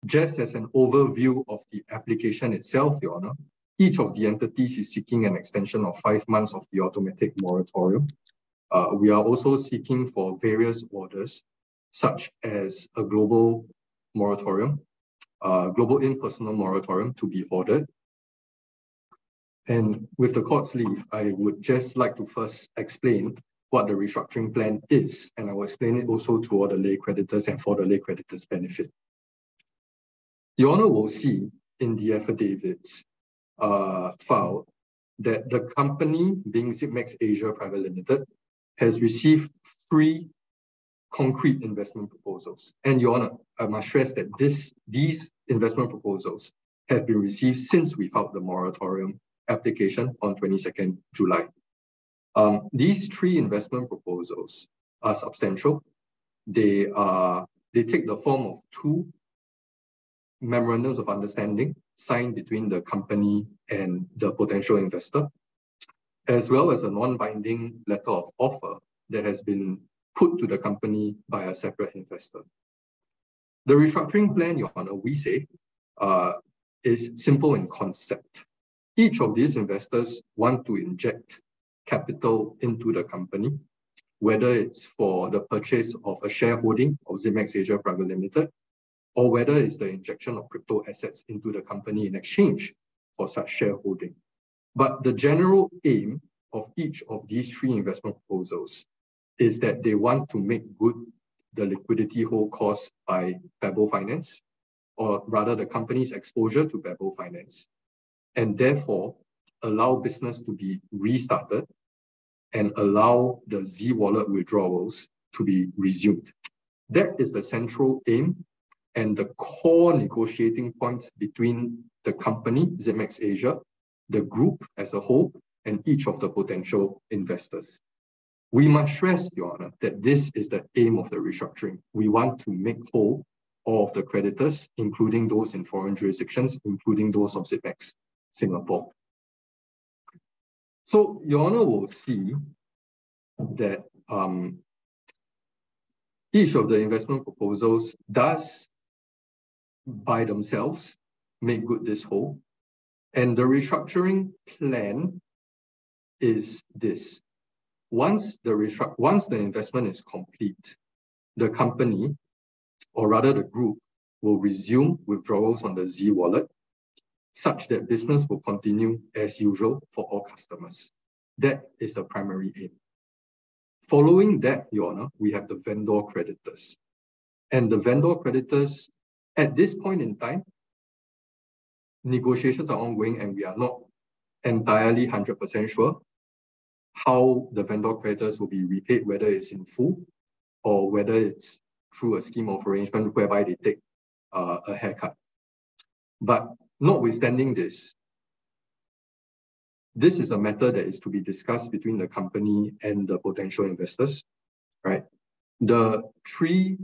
E: Just as an overview of the application itself, Your Honor, each of the entities is seeking an extension of 5 months of the automatic moratorium. We are also seeking for various orders such as a global moratorium, global impersonal moratorium to be ordered. And with the court's leave, I would just like to first explain what the restructuring plan is, and I will explain it also to all the lay creditors and for the lay creditors' benefit. Your Honor will see in the affidavits filed that the company, being Zipmex Asia Private Limited, has received 3 concrete investment proposals. And Your Honor, I must stress that these investment proposals have been received since we filed the moratorium application on 22nd July. These 3 investment proposals are substantial. They take the form of 2 memorandums of understanding signed between the company and the potential investor, as well as a non-binding letter of offer that has been put to the company by a separate investor. The restructuring plan, Your Honor, we say, is simple in concept. Each of these investors want to inject capital into the company, whether it's for the purchase of a shareholding of Zipmex Asia Private Limited, or whether it's the injection of crypto assets into the company in exchange for such shareholding. But the general aim of each of these 3 investment proposals is that they want to make good the liquidity hole caused by Babel Finance, or rather the company's exposure to Babel Finance, and therefore allow business to be restarted and allow the Z-Wallet withdrawals to be resumed. That is the central aim and the core negotiating points between the company, Zipmex Asia, the group as a whole, and each of the potential investors. We must stress, Your Honor, that this is the aim of the restructuring. We want to make whole all of the creditors, including those in foreign jurisdictions, including those of Zipmex Singapore. So Your Honor will see that each of the investment proposals does by themselves make good this whole. And the restructuring plan is this. Once the investment is complete, the company, or rather the group, will resume withdrawals on the Z-Wallet such that business will continue as usual for all customers. That is the primary aim. Following that, Your Honor, we have the vendor creditors. And the vendor creditors, at this point in time, negotiations are ongoing and we are not entirely 100% sure how the vendor creditors will be repaid, whether it's in full or whether it's through a scheme of arrangement whereby they take a haircut. But notwithstanding this, this is a matter that is to be discussed between the company and the potential investors, right? The 3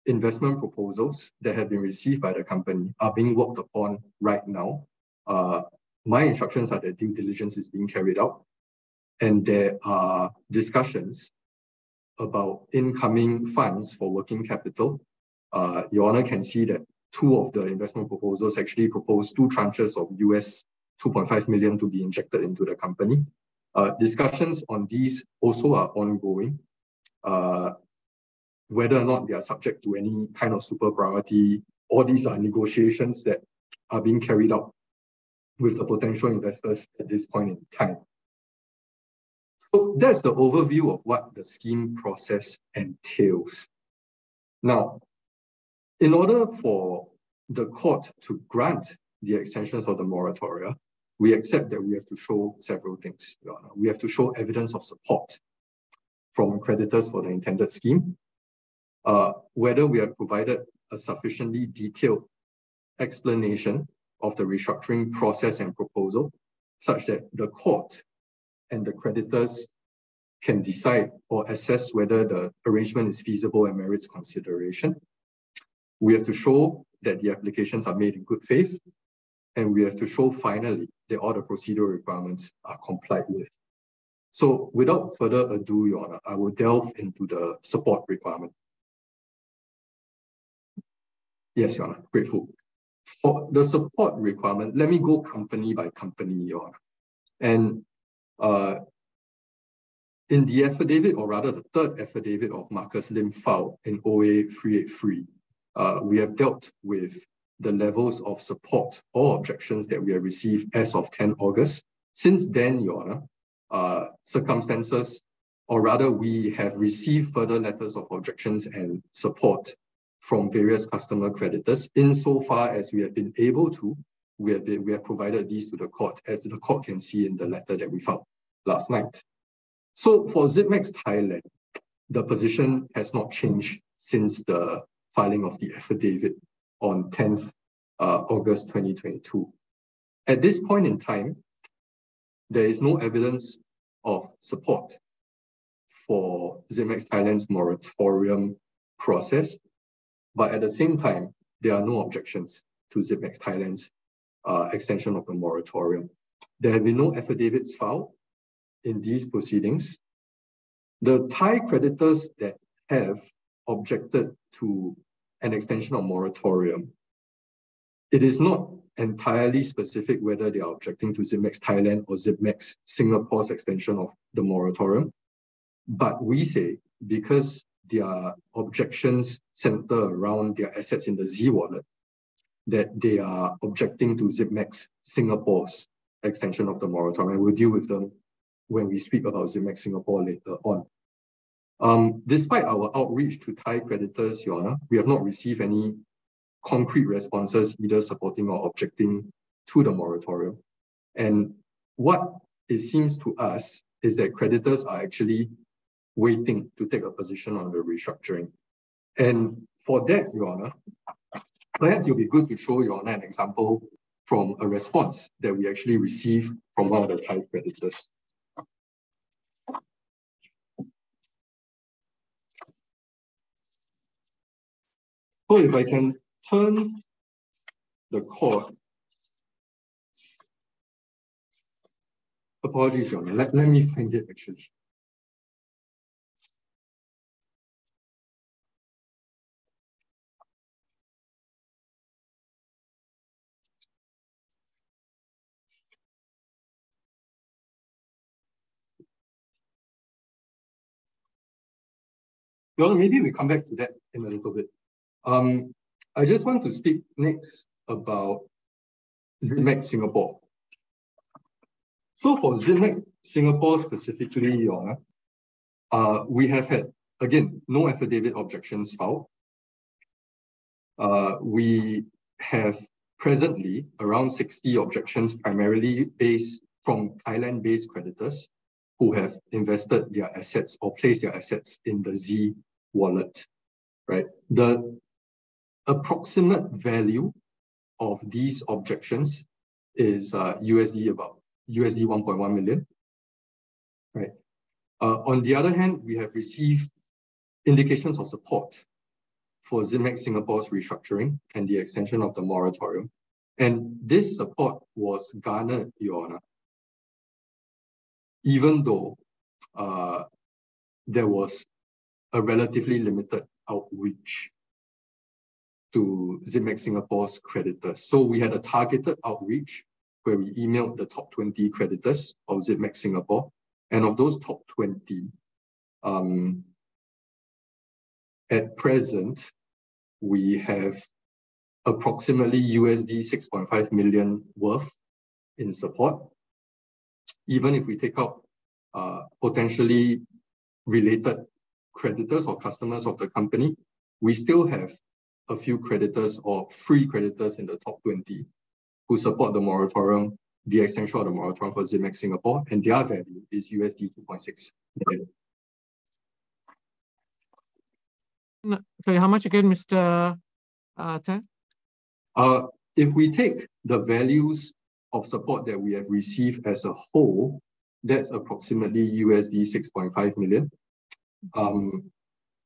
E: investment proposals that have been received by the company are being worked upon right now. My instructions are that due diligence is being carried out, and there are discussions about incoming funds for working capital. Your Honor can see that 2 of the investment proposals actually propose 2 tranches of US 2.5 million to be injected into the company. Discussions on these also are ongoing. Whether or not they are subject to any kind of super priority, all these are negotiations that are being carried out with the potential investors at this point in time. So that's the overview of what the scheme process entails. Now, in order for the court to grant the extensions of the moratoria, we accept that we have to show several things, Your Honor. We have to show evidence of support from creditors for the intended scheme, whether we have provided a sufficiently detailed explanation of the restructuring process and proposal, such that the court and the creditors can decide or assess whether the arrangement is feasible and merits consideration. We have to show that the applications are made in good faith, and we have to show finally that all the procedural requirements are complied with. So without further ado, Your Honor, I will delve into the support requirement. Yes, Your Honor, grateful. For the support requirement, let me go company by company, Your Honor. And In the affidavit, or rather the third affidavit of Marcus Lim filed in OA 383, we have dealt with the levels of support or objections that we have received as of 10 August. Since then, Your Honor, circumstances, or rather we have received further letters of objections and support from various customer creditors. Insofar as we have been able to, we have provided these to the court, as the court can see in the letter that we filed last night. So for Zipmex Thailand, the position has not changed since the filing of the affidavit on 10th August 2022. At this point in time, there is no evidence of support for Zipmex Thailand's moratorium process, but at the same time, there are no objections to Zipmex Thailand's extension of the moratorium. There have been no affidavits filed in these proceedings. The Thai creditors that have objected to an extension of moratorium, it is not entirely specific whether they are objecting to Zipmex Thailand or Zipmex Singapore's extension of the moratorium. But we say, because their objections center around their assets in the Z wallet, that they are objecting to Zipmex Singapore's extension of the moratorium. We'll deal with them when we speak about Zipmex Singapore later on. Despite our outreach to Thai creditors, Your Honor, we have not received any concrete responses either supporting or objecting to the moratorium. And what it seems to us is that creditors are actually waiting to take a position on the restructuring. And for that, Your Honor, perhaps it will be good to show Your Honor an example from a response that we actually received from one of the Thai creditors. So if I can turn the court, apologies, Your Honor, let me find it actually. Your Honor, maybe we come back to that in a little bit. I just want to speak next about Zipmex Singapore. So for Zipmex Singapore specifically, Your Honor, we have had, again, no affidavit objections filed. We have presently around 60 objections, primarily based from Thailand-based creditors who have invested their assets or placed their assets in the Z wallet, right? The approximate value of these objections is USD 1.1 million, right? On the other hand, we have received indications of support for Zipmex Singapore's restructuring and the extension of the moratorium. And this support was garnered, Your Honor, even though there was a relatively limited outreach to Zipmex Singapore's creditors. So we had a targeted outreach where we emailed the top 20 creditors of Zipmex Singapore. And of those top 20, at present, we have approximately USD 6.5 million worth in support. Even if we take out potentially related creditors or customers of the company, we still have a few creditors or free creditors in the top 20 who support the moratorium, the extension of the moratorium for Zipmex Singapore, and their value is USD 2.6 million.
B: Sorry, how much again, Mr. Tan?
E: If we take the values of support that we have received as a whole, that's approximately USD 6.5 million.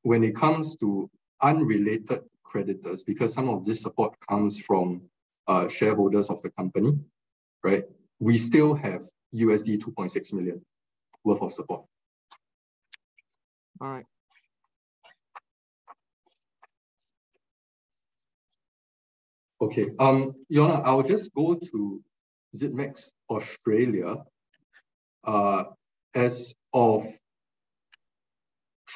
E: When it comes to unrelated creditors, because some of this support comes from shareholders of the company, right? We still have USD 2.6 million worth of support.
B: All right.
E: Okay, Your Honor, I'll just go to Zipmex Australia. As of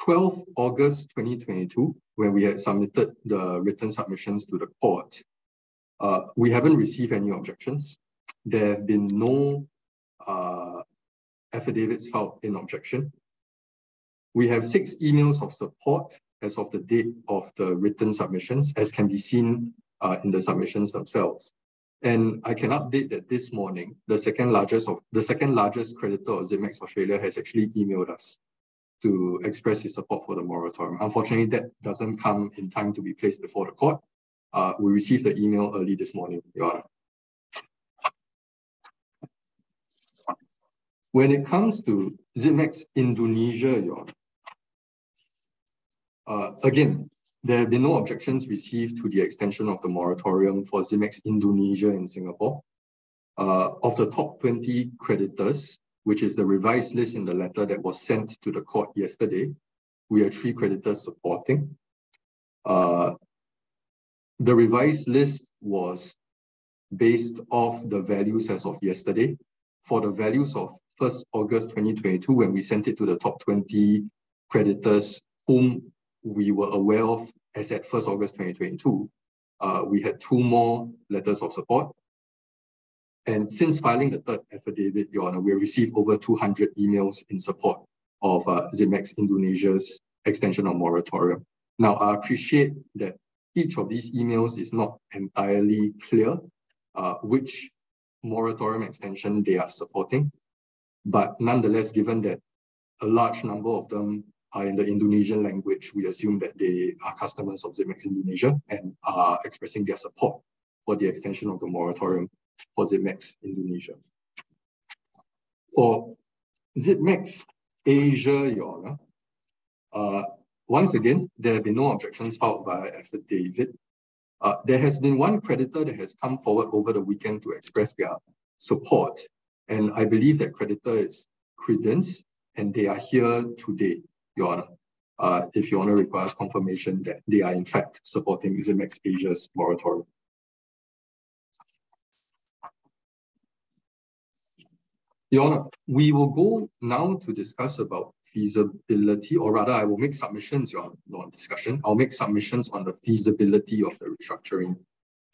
E: 12 August 2022, when we had submitted the written submissions to the court, we haven't received any objections. There have been no affidavits filed in objection. We have 6 emails of support as of the date of the written submissions, as can be seen in the submissions themselves. And I can update that this morning, the second largest creditor of Zipmex Australia has actually emailed us to express his support for the moratorium. Unfortunately, that doesn't come in time to be placed before the court. We received the email early this morning, Your Honor. When it comes to Zipmex Indonesia, Your Honor, again, there have been no objections received to the extension of the moratorium for Zipmex Indonesia in Singapore. Of the top 20 creditors, which is the revised list in the letter that was sent to the court yesterday, we have 3 creditors supporting. The revised list was based off the values as of yesterday. For the values of 1st August 2022, when we sent it to the top 20 creditors whom we were aware of as at 1st August 2022, we had 2 more letters of support. And since filing the 3rd affidavit, Your Honor, we have received over 200 emails in support of Zipmex Indonesia's extension of moratorium. Now, I appreciate that each of these emails is not entirely clear which moratorium extension they are supporting. But nonetheless, given that a large number of them are in the Indonesian language, we assume that they are customers of Zipmex Indonesia and are expressing their support for the extension of the moratorium for Zipmex Indonesia. For Zipmex Asia, Your Honor, once again, there have been no objections filed by affidavit. There has been one creditor that has come forward over the weekend to express their support, and I believe that creditor is Creditors, and they are here today, Your Honor, if Your Honor requires confirmation that they are in fact supporting Zipmex Asia's moratorium. Your Honor, we will go now to discuss about feasibility, or rather I will make submissions, Your Honor, not discussion. I'll make submissions on the feasibility of the restructuring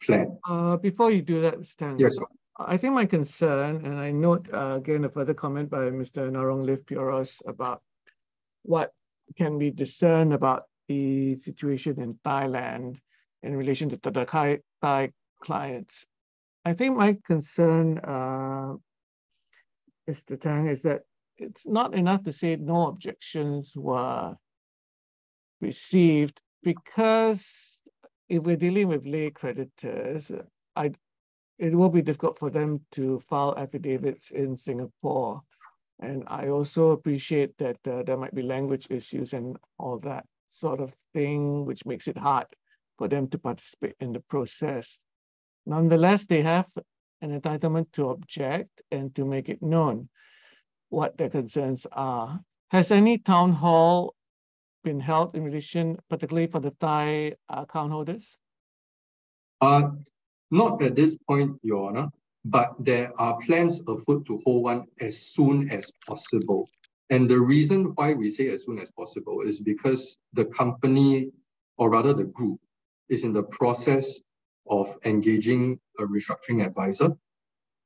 E: plan.
B: Before you do that, Stan,
E: Yes, sir.
B: I think my concern, and I note again a further comment by Mr. Narong Liv Puros about what can be discerned about the situation in Thailand in relation to the Thai clients. I think my concern, Mr. Tang, is that it's not enough to say no objections were received, because if we're dealing with lay creditors, it will be difficult for them to file affidavits in Singapore. And I also appreciate that there might be language issues and all that sort of thing, which makes it hard for them to participate in the process. Nonetheless, they have an entitlement to object and to make it known what their concerns are. Has any town hall been held in relation, particularly for the Thai account holders?
E: Not at this point, Your Honor, but there are plans afoot to hold one as soon as possible. And the reason why we say as soon as possible is because the company, or rather the group, is in the process of engaging a restructuring advisor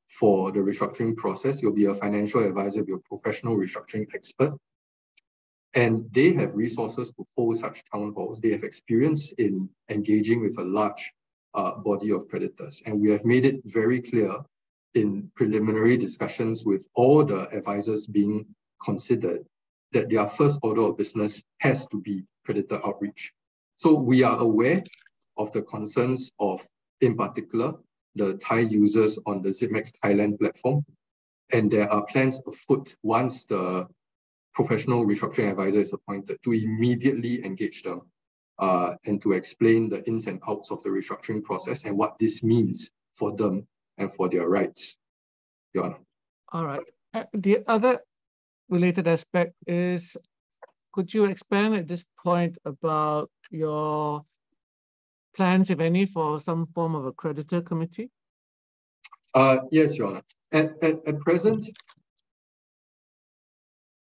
E: for the restructuring process. You'll be a financial advisor, you'll be a professional restructuring expert. And they have resources to hold such town halls. They have experience in engaging with a large body of creditors. And we have made it very clear in preliminary discussions with all the advisors being considered that their first order of business has to be creditor outreach. So we are aware of the concerns of, in particular, the Thai users on the Zipmex Thailand platform. And there are plans afoot once the professional restructuring advisor is appointed to immediately engage them and to explain the ins and outs of the restructuring process and what this means for them and for their rights. Your Honor.
B: All right. The other related aspect is, could you expand at this point about your plans, if any, for some form of a creditor committee?
E: Yes, Your Honor. At present,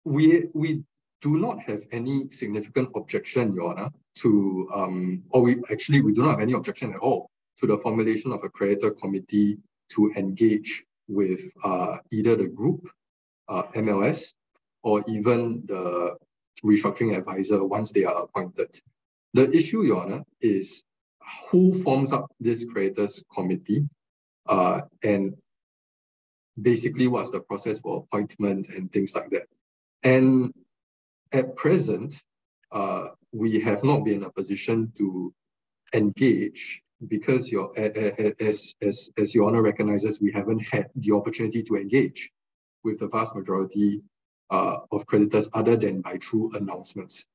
E: we do not have any significant objection, Your Honor, to, we do not have any objection at all to the formulation of a creditor committee to engage with either the group, MLS, or even the restructuring advisor once they are appointed. The issue, Your Honor, is who forms up this creditors committee, and basically what's the process for appointment and things like that. And at present, we have not been in a position to engage because as Your Honor recognizes, we haven't had the opportunity to engage with the vast majority of creditors other than by true announcements.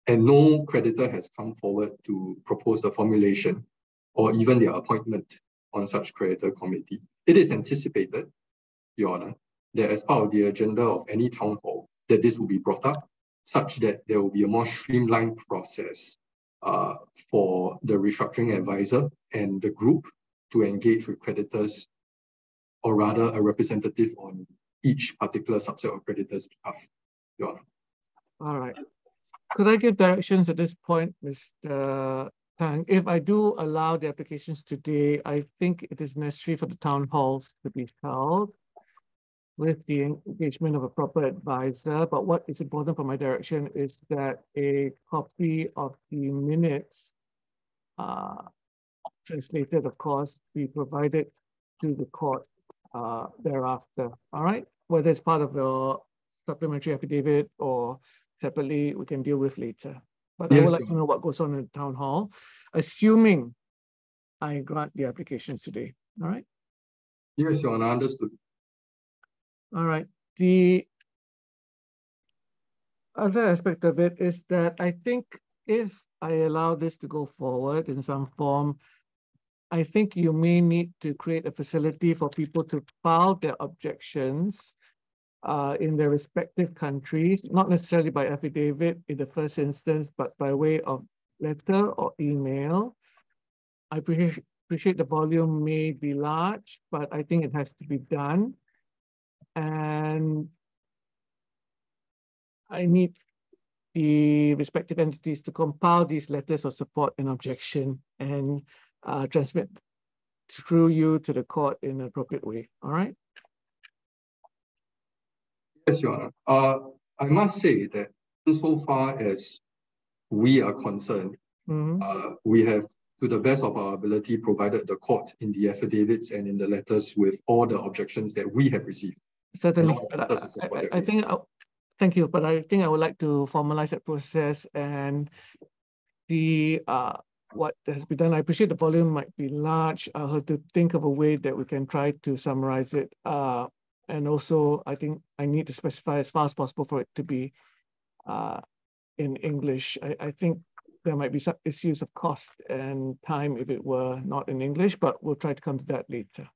E: And no creditor has come forward to propose the formulation or even their appointment on such creditor committee. It is anticipated, Your Honor, that as part of the agenda of any town hall, that this will be brought up such that there will be a more streamlined process for the restructuring advisor and the group to engage with creditors, or rather a representative on each particular subset of creditors' behalf, Your Honor.
B: All right. Could I give directions at this point, Mr. Tang? If I do allow the applications today, I think it is necessary for the town halls to be held with the engagement of a proper advisor. But what is important for my direction is that a copy of the minutes, translated, of course, be provided to the court thereafter. All right, whether it's part of the supplementary affidavit or separately, we can deal with later. But yes, I would like to know what goes on in the town hall, assuming I grant the applications today. All right.
E: Yes, Your Honor, understood.
B: All right. The other aspect of it is that I think if I allow this to go forward in some form, I think you may need to create a facility for people to file their objections in their respective countries, not necessarily by affidavit in the first instance, but by way of letter or email. I appreciate the volume may be large, but I think it has to be done. And I need the respective entities to compile these letters of support and objection and transmit through you to the court in an appropriate way. All right?
E: Yes, Your Honor. I must say that insofar as we are concerned, we have, to the best of our ability, provided the court in the affidavits and in the letters with all the objections that we have received.
B: Certainly, I think, thank you, but I think I would like to formalize that process and the what has been done. I appreciate the volume might be large. I'll have to think of a way that we can try to summarize it. And also, I think I need to specify as far as possible for it to be in English. I think there might be some issues of cost and time if it were not in English, but we'll try to come to that later.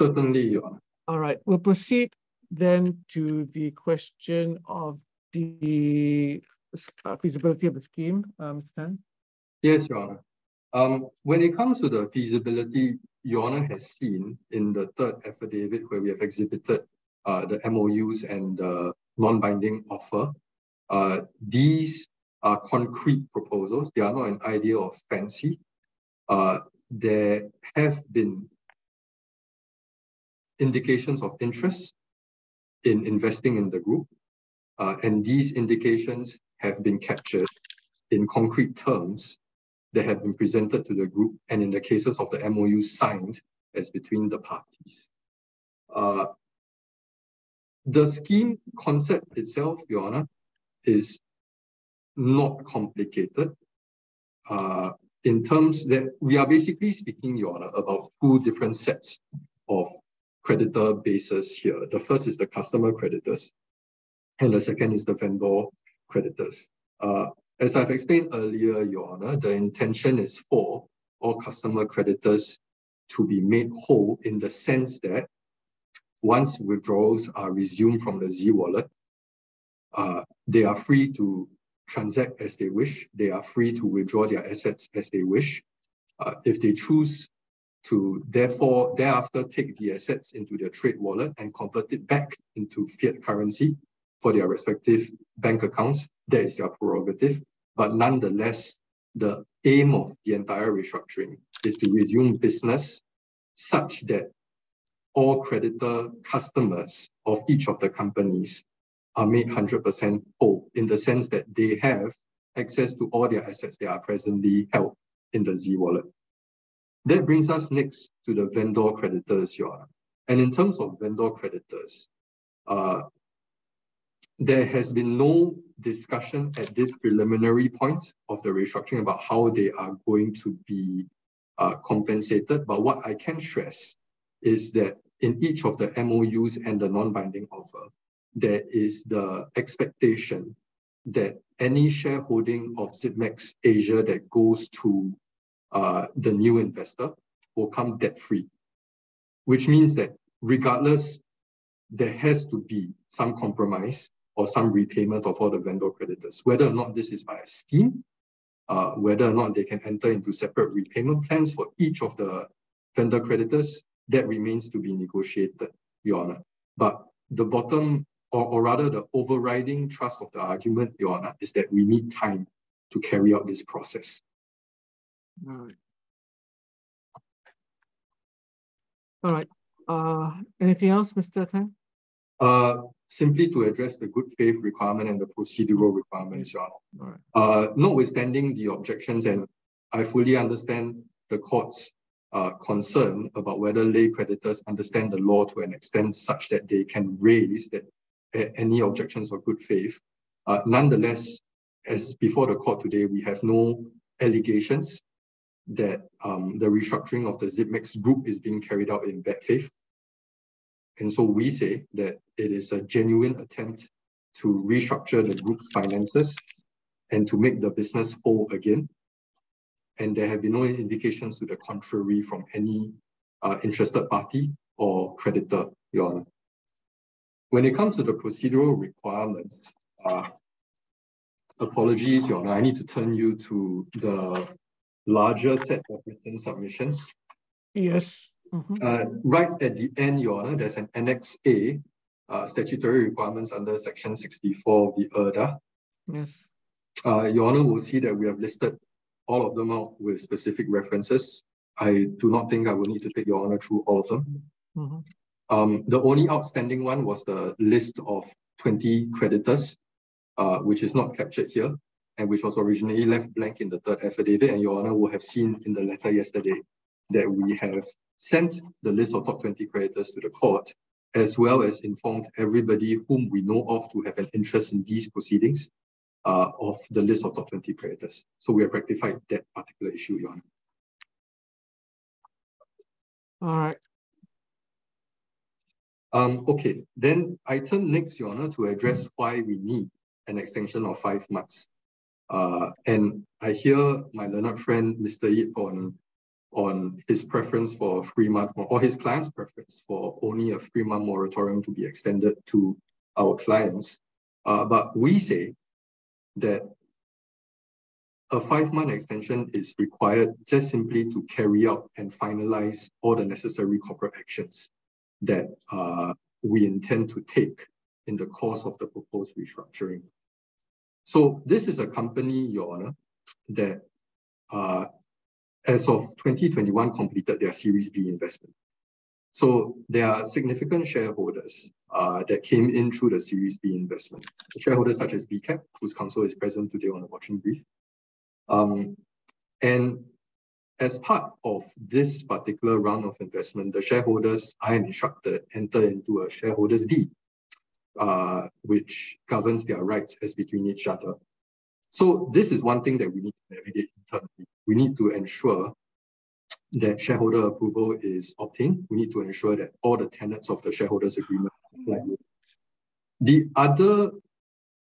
E: Certainly, Your Honor. All
B: right, we'll proceed then to the question of the feasibility of the scheme, Mr. Tan.
E: Yes, Your Honor. When it comes to the feasibility, Your Honor has seen in the third affidavit where we have exhibited the MOUs and the non-binding offer. These are concrete proposals. They are not an idea of fancy. There have been indications of interest in investing in the group, and these indications have been captured in concrete terms that have been presented to the group, and in the cases of the MOU signed as between the parties. The scheme concept itself, Your Honor, is not complicated in terms that we are basically speaking, Your Honor, about two different sets of creditor bases here. The first is the customer creditors, and the second is the vendor creditors. As I've explained earlier, Your Honor, the intention is for all customer creditors to be made whole in the sense that once withdrawals are resumed from the Z wallet, they are free to transact as they wish. They are free to withdraw their assets as they wish. If they choose to therefore thereafter take the assets into their trade wallet and convert it back into fiat currency, for their respective bank accounts, that is their prerogative. But nonetheless, the aim of the entire restructuring is to resume business such that all creditor customers of each of the companies are made 100% whole, in the sense that they have access to all their assets that are presently held in the Z wallet. That brings us next to the vendor creditors, Your Honor. And in terms of vendor creditors, there has been no discussion at this preliminary point of the restructuring about how they are going to be compensated. But what I can stress is that in each of the MOUs and the non-binding offer, there is the expectation that any shareholding of Zipmex Asia that goes to the new investor will come debt-free, which means that regardless, there has to be some compromise or some repayment of all the vendor creditors, whether or not this is by a scheme, whether or not they can enter into separate repayment plans for each of the vendor creditors, that remains to be negotiated, Your Honor. But the bottom, or rather the overriding thrust of the argument, Your Honor, is that we need time to carry out this process.
B: All right. Anything else, Mr. Tang?
E: Simply to address the good faith requirement and the procedural requirements, Your Honor.
B: All right.
E: Notwithstanding the objections, and I fully understand the court's concern about whether lay creditors understand the law to an extent such that they can raise that any objections of good faith. Nonetheless, as before the court today, we have no allegations that the restructuring of the Zipmex group is being carried out in bad faith. And so we say that it is a genuine attempt to restructure the group's finances and to make the business whole again. And there have been no indications to the contrary from any interested party or creditor, Your Honor. When it comes to the procedural requirements, apologies, Your Honor, I need to turn you to the larger set of written submissions.
B: Yes.
E: Right at the end, Your Honor, there's an Annex A, statutory requirements under Section 64 of the ERDA.
B: Yes.
E: Your Honor will see that we have listed all of them out with specific references. I do not think I will need to take Your Honor through all of them. The only outstanding one was the list of 20 creditors, which is not captured here, and which was originally left blank in the third affidavit. And Your Honor will have seen in the letter yesterday that we have sent the list of top 20 creditors to the court, as well as informed everybody whom we know of to have an interest in these proceedings of the list of top 20 creditors. So we have rectified that particular issue, Your Honor.
B: All right.
E: Okay, then I turn next, Your Honor, to address why we need an extension of 5 months. And I hear my learned friend, Mr. Yip, on his preference for a 3-month, or his client's preference for only a 3-month moratorium to be extended to our clients. But we say that a 5-month extension is required just simply to carry out and finalize all the necessary corporate actions that we intend to take in the course of the proposed restructuring. So this is a company, Your Honor, that as of 2021 completed their Series B investment. So there are significant shareholders that came in through the Series B investment. Shareholders such as BCAP, whose counsel is present today on the watching brief. And as part of this particular round of investment, the shareholders, I am instructed, enter into a shareholders' deed, which governs their rights as between each other. So this is one thing that we need to navigate internally. We need to ensure that shareholder approval is obtained. We need to ensure that all the tenets of the shareholders' agreement apply. The other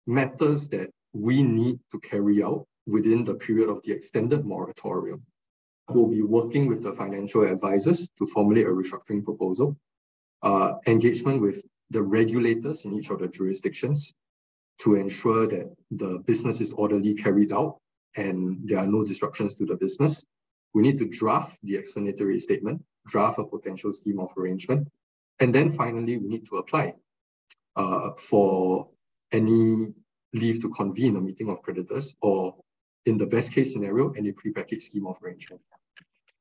E: matters that we need to carry out within the period of the extended moratorium will be working with the financial advisors to formulate a restructuring proposal, engagement with the regulators in each of the jurisdictions to ensure that the business is orderly carried out and there are no disruptions to the business. We need to draft the explanatory statement, draft a potential scheme of arrangement, and then finally we need to apply for any leave to convene a meeting of creditors, or in the best case scenario, any prepackaged scheme of arrangement.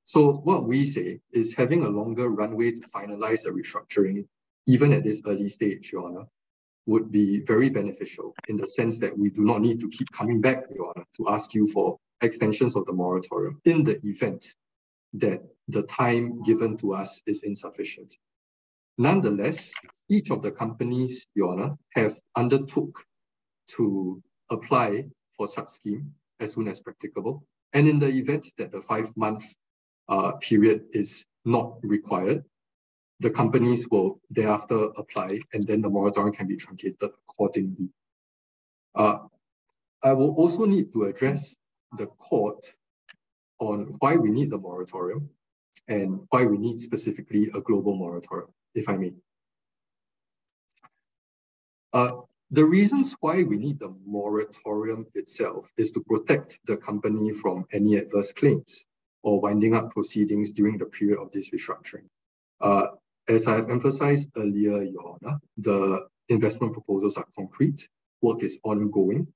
E: So what we say is having a longer runway to finalize the restructuring, even at this early stage, Your Honor, would be very beneficial in the sense that we do not need to keep coming back, Your Honor, to ask you for extensions of the moratorium in the event that the time given to us is insufficient. Nonetheless, each of the companies, Your Honor, have undertook to apply for such scheme as soon as practicable. And in the event that the 5-month period is not required, the companies will thereafter apply, and then the moratorium can be truncated accordingly. I will also need to address the court on why we need the moratorium and why we need specifically a global moratorium, if I may. The reasons why we need the moratorium itself is to protect the company from any adverse claims or winding up proceedings during the period of this restructuring. As I've emphasized earlier, Your Honor, the investment proposals are concrete, work is ongoing,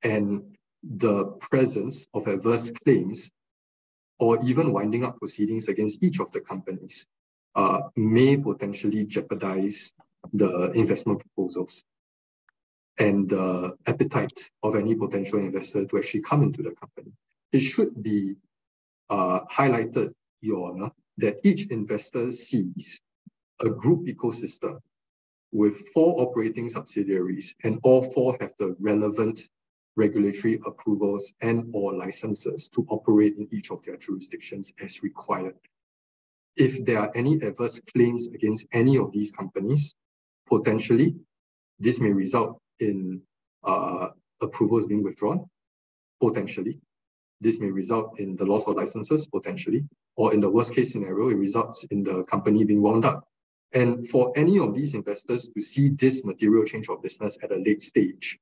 E: and the presence of adverse claims or even winding up proceedings against each of the companies may potentially jeopardize the investment proposals and the appetite of any potential investor to actually come into the company. It should be highlighted, Your Honor, that each investor sees a group ecosystem with 4 operating subsidiaries, and all 4 have the relevant regulatory approvals and/or licenses to operate in each of their jurisdictions as required. If there are any adverse claims against any of these companies, potentially this may result in approvals being withdrawn, potentially. This may result in the loss of licenses, potentially, or in the worst case scenario, it results in the company being wound up. And for any of these investors to see this material change of business at a late stage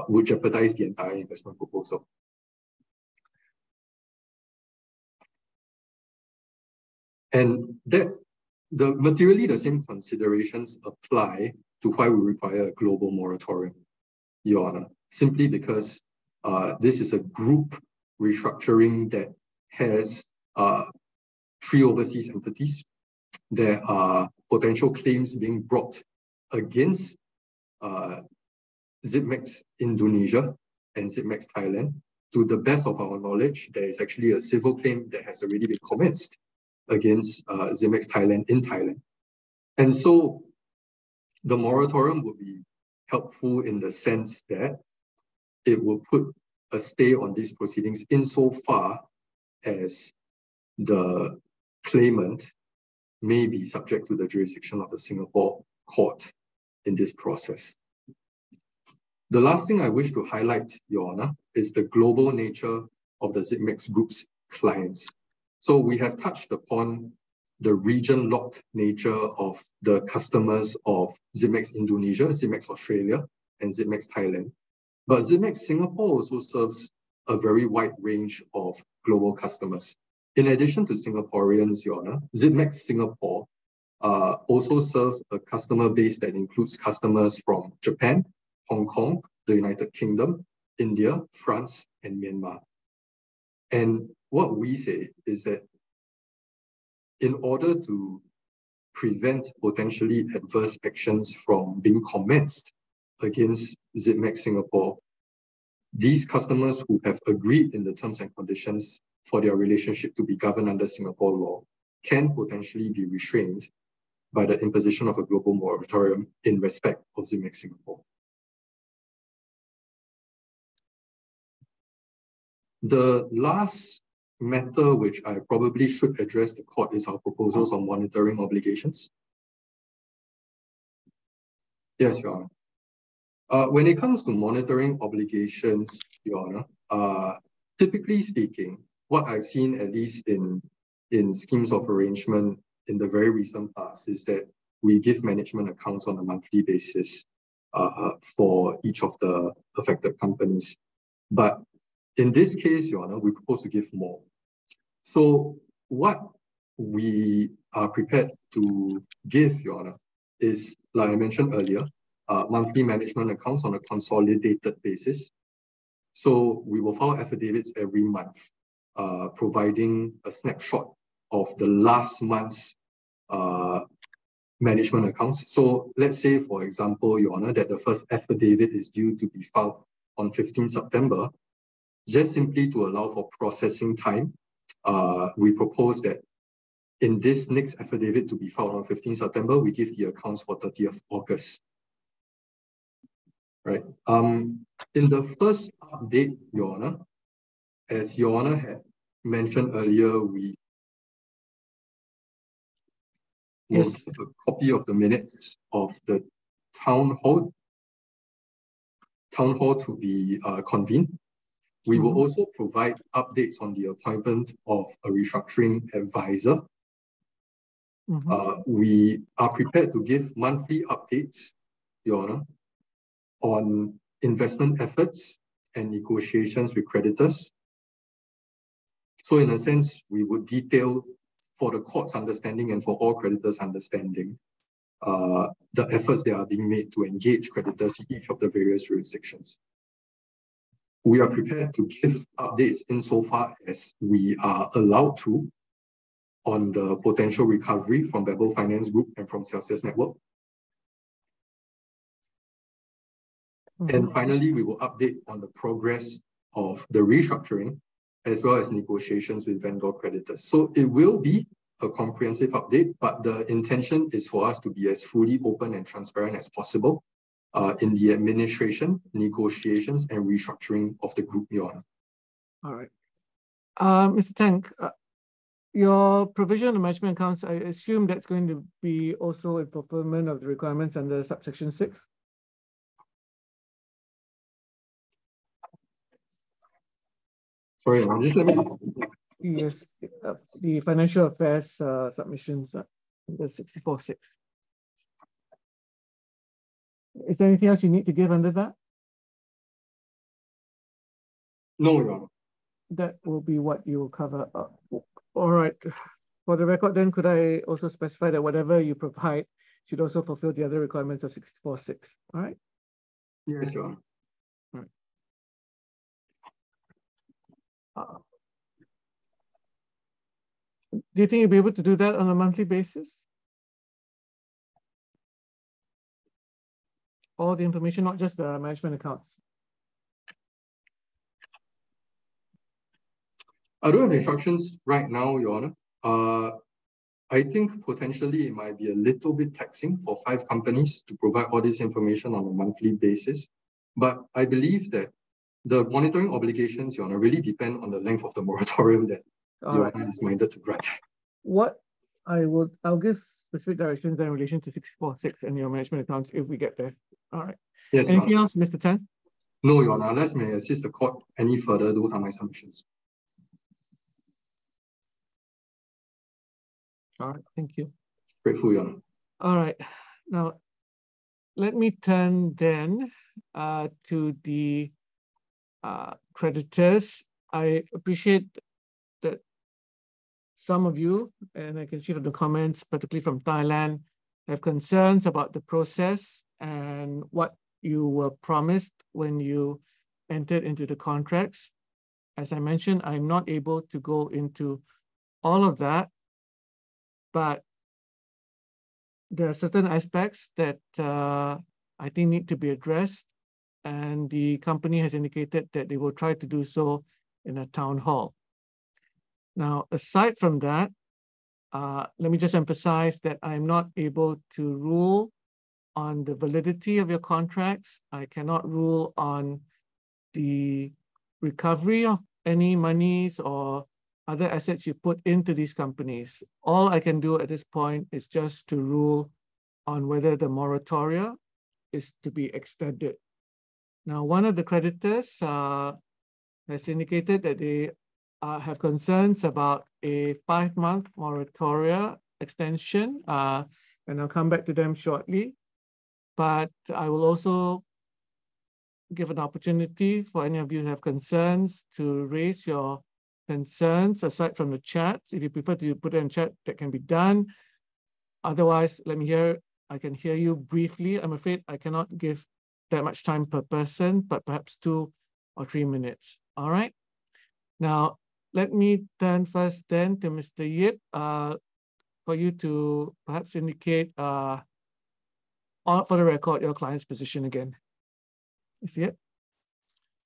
E: would jeopardize the entire investment proposal. And that materially the same considerations apply to why we require a global moratorium, Your Honor, simply because this is a group restructuring that has 3 overseas entities. There are potential claims being brought against Zipmex Indonesia and Zipmex Thailand. To the best of our knowledge, there is actually a civil claim that has already been commenced against Zipmex Thailand in Thailand. And so the moratorium would be helpful in the sense that it will put a stay on these proceedings insofar as the claimant may be subject to the jurisdiction of the Singapore court in this process. The last thing I wish to highlight, Your Honor, is the global nature of the Zipmex Group's clients. So we have touched upon the region-locked nature of the customers of Zipmex Indonesia, Zipmex Australia, and Zipmex Thailand. But Zipmex Singapore also serves a very wide range of global customers. In addition to Singaporeans, Your Honor, Zipmex Singapore also serves a customer base that includes customers from Japan, Hong Kong, the United Kingdom, India, France, and Myanmar. And what we say is that in order to prevent potentially adverse actions from being commenced against Zipmex Singapore, these customers who have agreed in the terms and conditions for their relationship to be governed under Singapore law can potentially be restrained by the imposition of a global moratorium in respect of Zipmex Singapore. The last matter which I probably should address the court is our proposals on monitoring obligations. Yes, Your Honor. When it comes to monitoring obligations, Your Honor, typically speaking, what I've seen, at least in schemes of arrangement in the very recent past, is that we give management accounts on a monthly basis for each of the affected companies. But in this case, Your Honor, we propose to give more. So what we are prepared to give, Your Honor, is, like I mentioned earlier, monthly management accounts on a consolidated basis. So we will file affidavits every month, providing a snapshot of the last month's management accounts. So let's say, for example, Your Honor, that the first affidavit is due to be filed on 15 September. Just simply to allow for processing time, we propose that in this next affidavit to be filed on 15 September, we give the accounts for 30th August. Right. In the first update, Your Honor, as Your Honor had mentioned earlier, we will give a copy of the minutes of the town hall to be convened. We will also provide updates on the appointment of a restructuring advisor. We are prepared to give monthly updates, Your Honor, on investment efforts and negotiations with creditors. So in a sense, we would detail for the court's understanding and for all creditors' understanding the efforts that are being made to engage creditors in each of the various jurisdictions. We are prepared to give updates insofar as we are allowed to on the potential recovery from Babel Finance Group and from Celsius Network. And finally, we will update on the progress of the restructuring as well as negotiations with vendor creditors. So it will be a comprehensive update, but the intention is for us to be as fully open and transparent as possible in the administration, negotiations, and restructuring of the group, Your Honor.
B: All right. Mr. Tank, your provision of management accounts, I assume that's going to be also in fulfillment of the requirements under subsection 6?
E: Sorry, just let me...
B: Yes, the financial affairs submissions, the 64.6. Is there anything else you need to give under that?
E: No, Your Honor.
B: That will be what you will cover up. All right. For the record, then, could I also specify that whatever you provide should also fulfill the other requirements of 64.6? All right?
E: Yes, Your Honor.
B: All right. Do you think you'll be able to do that on a monthly basis? All the information, not just the management accounts.
E: I don't have instructions right now, Your Honor. I think potentially it might be a little bit taxing for 5 companies to provide all this information on a monthly basis. But I believe that the monitoring obligations, Your Honor, really depend on the length of the moratorium that Your Honor is minded to grant.
B: I'll give specific directions in relation to 64.6 and your management accounts if we get there. All right.
E: Yes,
B: anything else, Mr. Tan?
E: No, Your Honor, unless may I assist the court any further, those are my submissions.
B: All right, thank you.
E: Grateful, Your Honor.
B: All right, now let me turn then to the creditors. I appreciate that some of you, and I can see from the comments, particularly from Thailand, have concerns about the process and what you were promised when you entered into the contracts. As I mentioned, I'm not able to go into all of that, but there are certain aspects that I think need to be addressed, and the company has indicated that they will try to do so in a town hall. Now, aside from that, let me just emphasize that I'm not able to rule on the validity of your contracts. I cannot rule on the recovery of any monies or other assets you put into these companies. All I can do at this point is just to rule on whether the moratoria is to be extended. Now, one of the creditors has indicated that they have concerns about a 5-month moratoria extension, and I'll come back to them shortly. But I will also give an opportunity for any of you who have concerns to raise your concerns aside from the chats. If you prefer to put it in chat, that can be done. Otherwise, let me hear I can hear you briefly. I'm afraid I cannot give that much time per person, but perhaps 2 or 3 minutes. All right. Now, let me turn first then to Mr. Yip for you to perhaps indicate for the record your client's position again. Mr. Yip?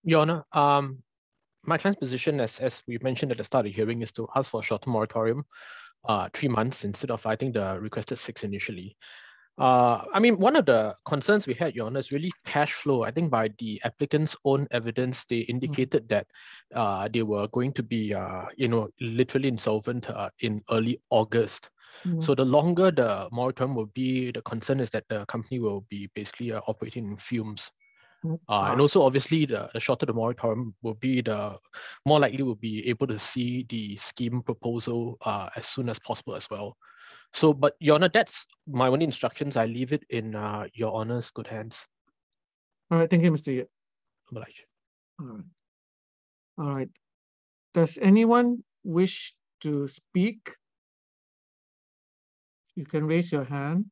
D: Your Honor, my client's position, as we mentioned at the start of the hearing, is to ask for a shorter moratorium, 3 months instead of, I think, the requested 6 initially. I mean, one of the concerns we had, Your Honor, is really cash flow. I think by the applicant's own evidence, they indicated that they were going to be, literally insolvent in early August. So the longer the moratorium will be, the concern is that the company will be basically operating in fumes. And also, obviously, the shorter the moratorium will be, the more likely we'll be able to see the scheme proposal as soon as possible as well. So, but Your Honor, that's my only instructions. I leave it in Your Honor's good hands.
B: All right, thank you, Mr. Yip.
D: Obliged.
B: All right. All right. Does anyone wish to speak? You can raise your hand.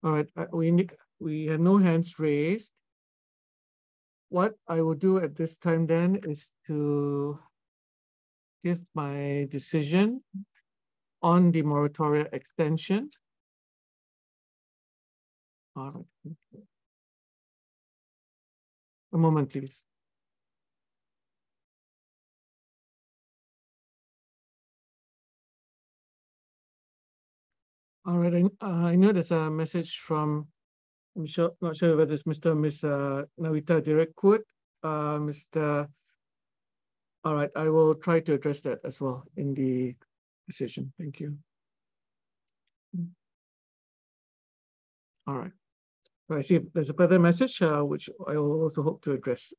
B: All right, we have no hands raised. What I will do at this time then is to give my decision on the moratoria extension. All right. A moment, please. All right, I know there's a message from, I'm not sure whether it's Mr. or Miss Nawita Direkkut. All right, I will try to address that as well in the decision. Thank you. All right. I see there's a further message, which I will also hope to address.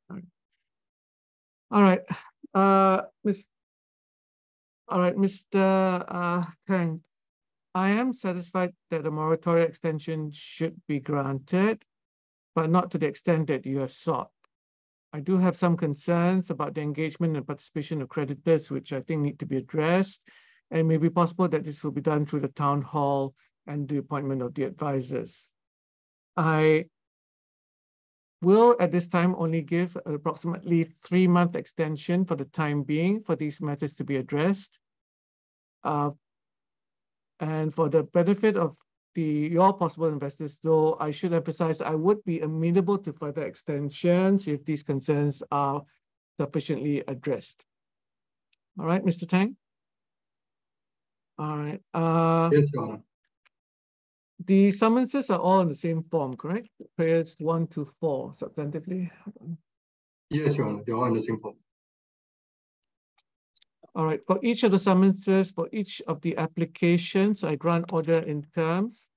B: All right, Mr. Tang, I am satisfied that the moratoria extension should be granted, but not to the extent that you have sought. I do have some concerns about the engagement and participation of creditors, which I think need to be addressed, and may be possible that this will be done through the town hall and the appointment of the advisors. I will at this time only give an approximately 3-month extension for the time being for these matters to be addressed. And for the benefit of your possible investors, though, I should emphasize I would be amenable to further extensions if these concerns are sufficiently addressed. All right, Mr. Tang? All right.
E: Yes, Your Honor.
B: The summonses are all in the same form, correct? Prayers 1 to 4, substantively.
E: Yes, Your Honor. They're all in the same form.
B: All right, for each of the summonses, for each of the applications, I grant order in terms.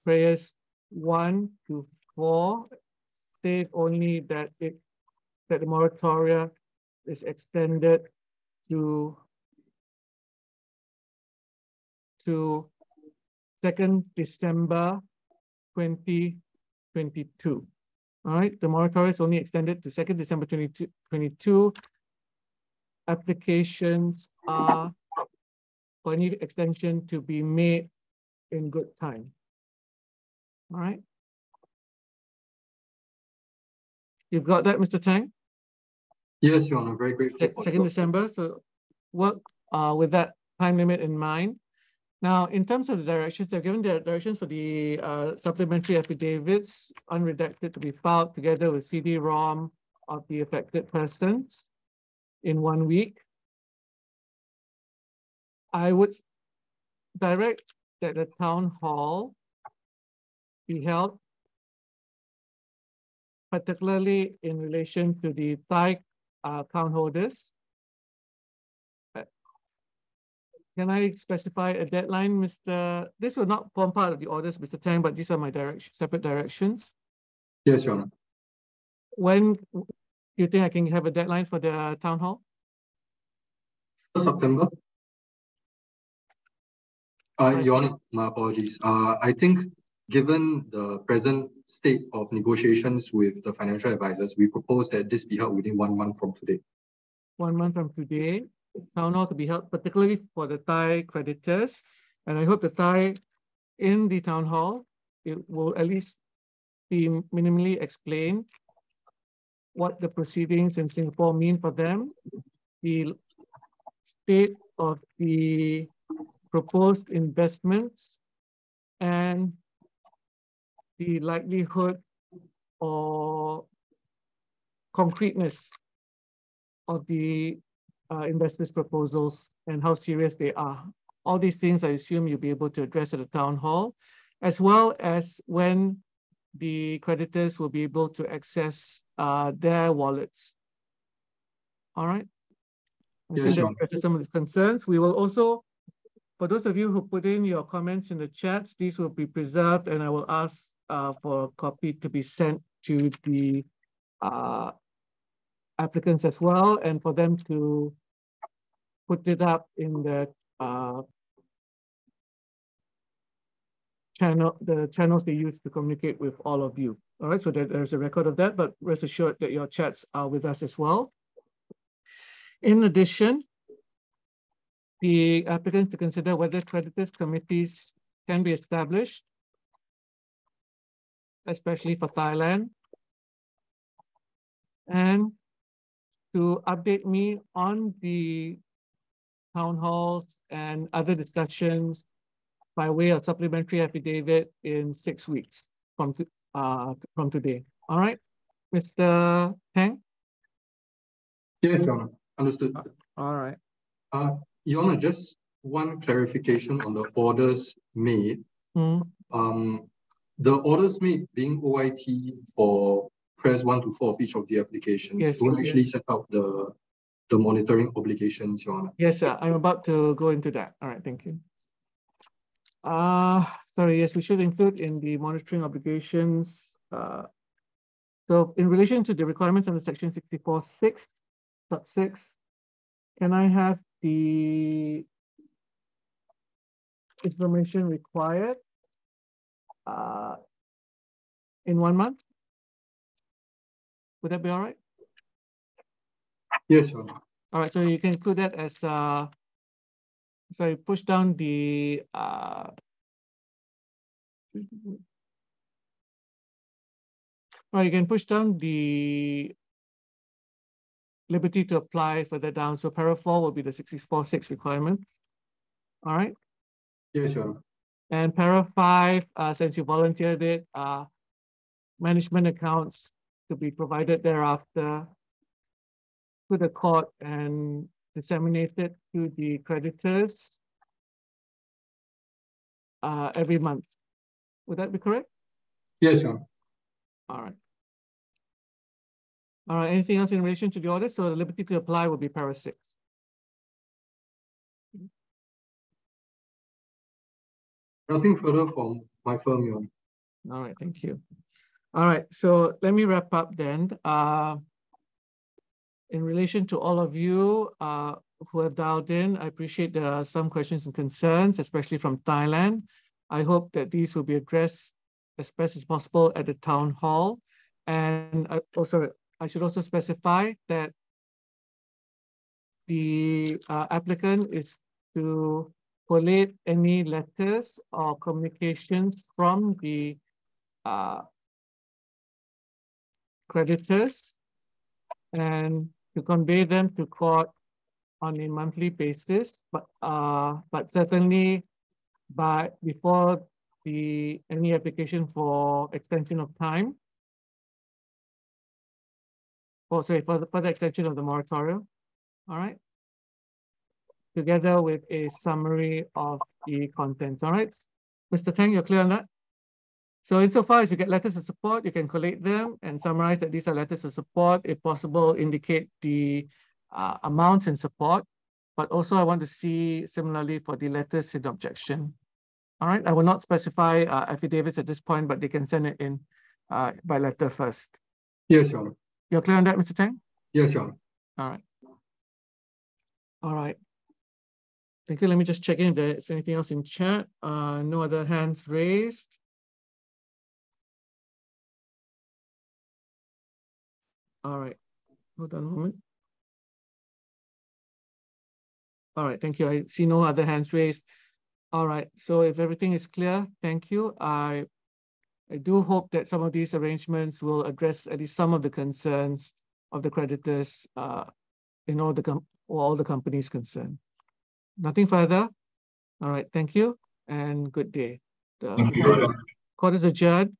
B: Prayers 1 to 4 state only that the moratoria is extended to 2nd December 2022. All right, the moratoria is only extended to 2nd December 2022. Applications are for any extension to be made in good time. All right. You've got that, Mr. Tang?
E: Yes, Your Honor. Very grateful.
B: 2nd December. So work with that time limit in mind. Now, in terms of the directions, they're given the directions for the supplementary affidavits, unredacted, to be filed together with CD-ROM of the affected persons in 1 week. I would direct that the town hall be held, particularly in relation to the Thai account holders. Can I specify a deadline, Mr.? This will not form part of the orders, Mr. Tang, but these are my separate directions.
E: Yes, Your Honor.
B: When do you think I can have a deadline for the town hall?
E: September. Your Honor, my apologies. I think given the present state of negotiations with the financial advisors, we propose that this be held within 1 month from today.
B: 1 month from today, town hall to be held, particularly for the Thai creditors. And I hope the Thai in the town hall, it will at least be minimally explained what the proceedings in Singapore mean for them, the state of the proposed investments, and the likelihood or concreteness of the investors' proposals and how serious they are. All these things I assume you'll be able to address at the town hall, as well as when the creditors will be able to access their wallets. All right. I think that addresses some of these concerns. We will also, for those of you who put in your comments in the chats, these will be preserved, and I will ask for a copy to be sent to the applicants as well, and for them to put it up in the channels they use to communicate with all of you. All right, so that there's a record of that, but rest assured that your chats are with us as well. In addition, the applicants to consider whether creditors committees can be established, especially for Thailand, and to update me on the town halls and other discussions by way of supplementary affidavit in 6 weeks from today. All right, Mr. Tang?
E: Yes, Your Honor. Understood.
B: All right.
E: Your Honor, just one clarification on the orders made. The orders made being OIT for press 1 to 4 of each of the applications don't actually set out the monitoring obligations, Your Honor.
B: Yes, sir. I'm about to go into that. All right, thank you. Sorry, yes, we should include in the monitoring obligations. So in relation to the requirements under section 64.6.6, can I have the information required in 1 month? Would that be all right?
E: Yes, Your Honor.
B: All right, so you can include that as, sorry, push down the, well, you can push down the liberty to apply further down. So para 4 will be the 64.6 requirement. All right.
E: Yes, Your Honor.
B: And para 5, since you volunteered it, management accounts to be provided thereafter to the court and disseminated to the creditors every month. Would that be correct?
E: Yes, Your Honor.
B: All right. All right, anything else in relation to the order? So the liberty to apply will be para 6.
E: Nothing further from my firm, Your Honor.
B: All right, thank you. All right, so let me wrap up then. In relation to all of you who have dialed in, I appreciate there are some questions and concerns, especially from Thailand. I hope that these will be addressed as best as possible at the town hall. And I should also specify that the applicant is to collate any letters or communications from the creditors and to convey them to court on a monthly basis, but certainly before any application for extension of time. Oh, sorry, for the extension of the moratorium. All right. Together with a summary of the contents. All right. Mr. Tang, you're clear on that? So insofar as you get letters of support, you can collate them and summarize that these are letters of support. If possible, indicate the amounts in support. But also I want to see similarly for the letters in objection. All right. I will not specify affidavits at this point, but they can send it in by letter first.
E: Yes, Your Honor.
B: You're clear on that, Mr. Tang?
E: Yes, Your Honor.
B: All right. All right. Thank you. Let me just check in if there's anything else in chat. No other hands raised. All right, hold on a moment. All right, thank you. I see no other hands raised. All right, so if everything is clear, thank you. I do hope that some of these arrangements will address at least some of the concerns of the creditors in all the companies concerned. Nothing further. All right, thank you and good day. The
C: Thank you.
B: court is adjourned.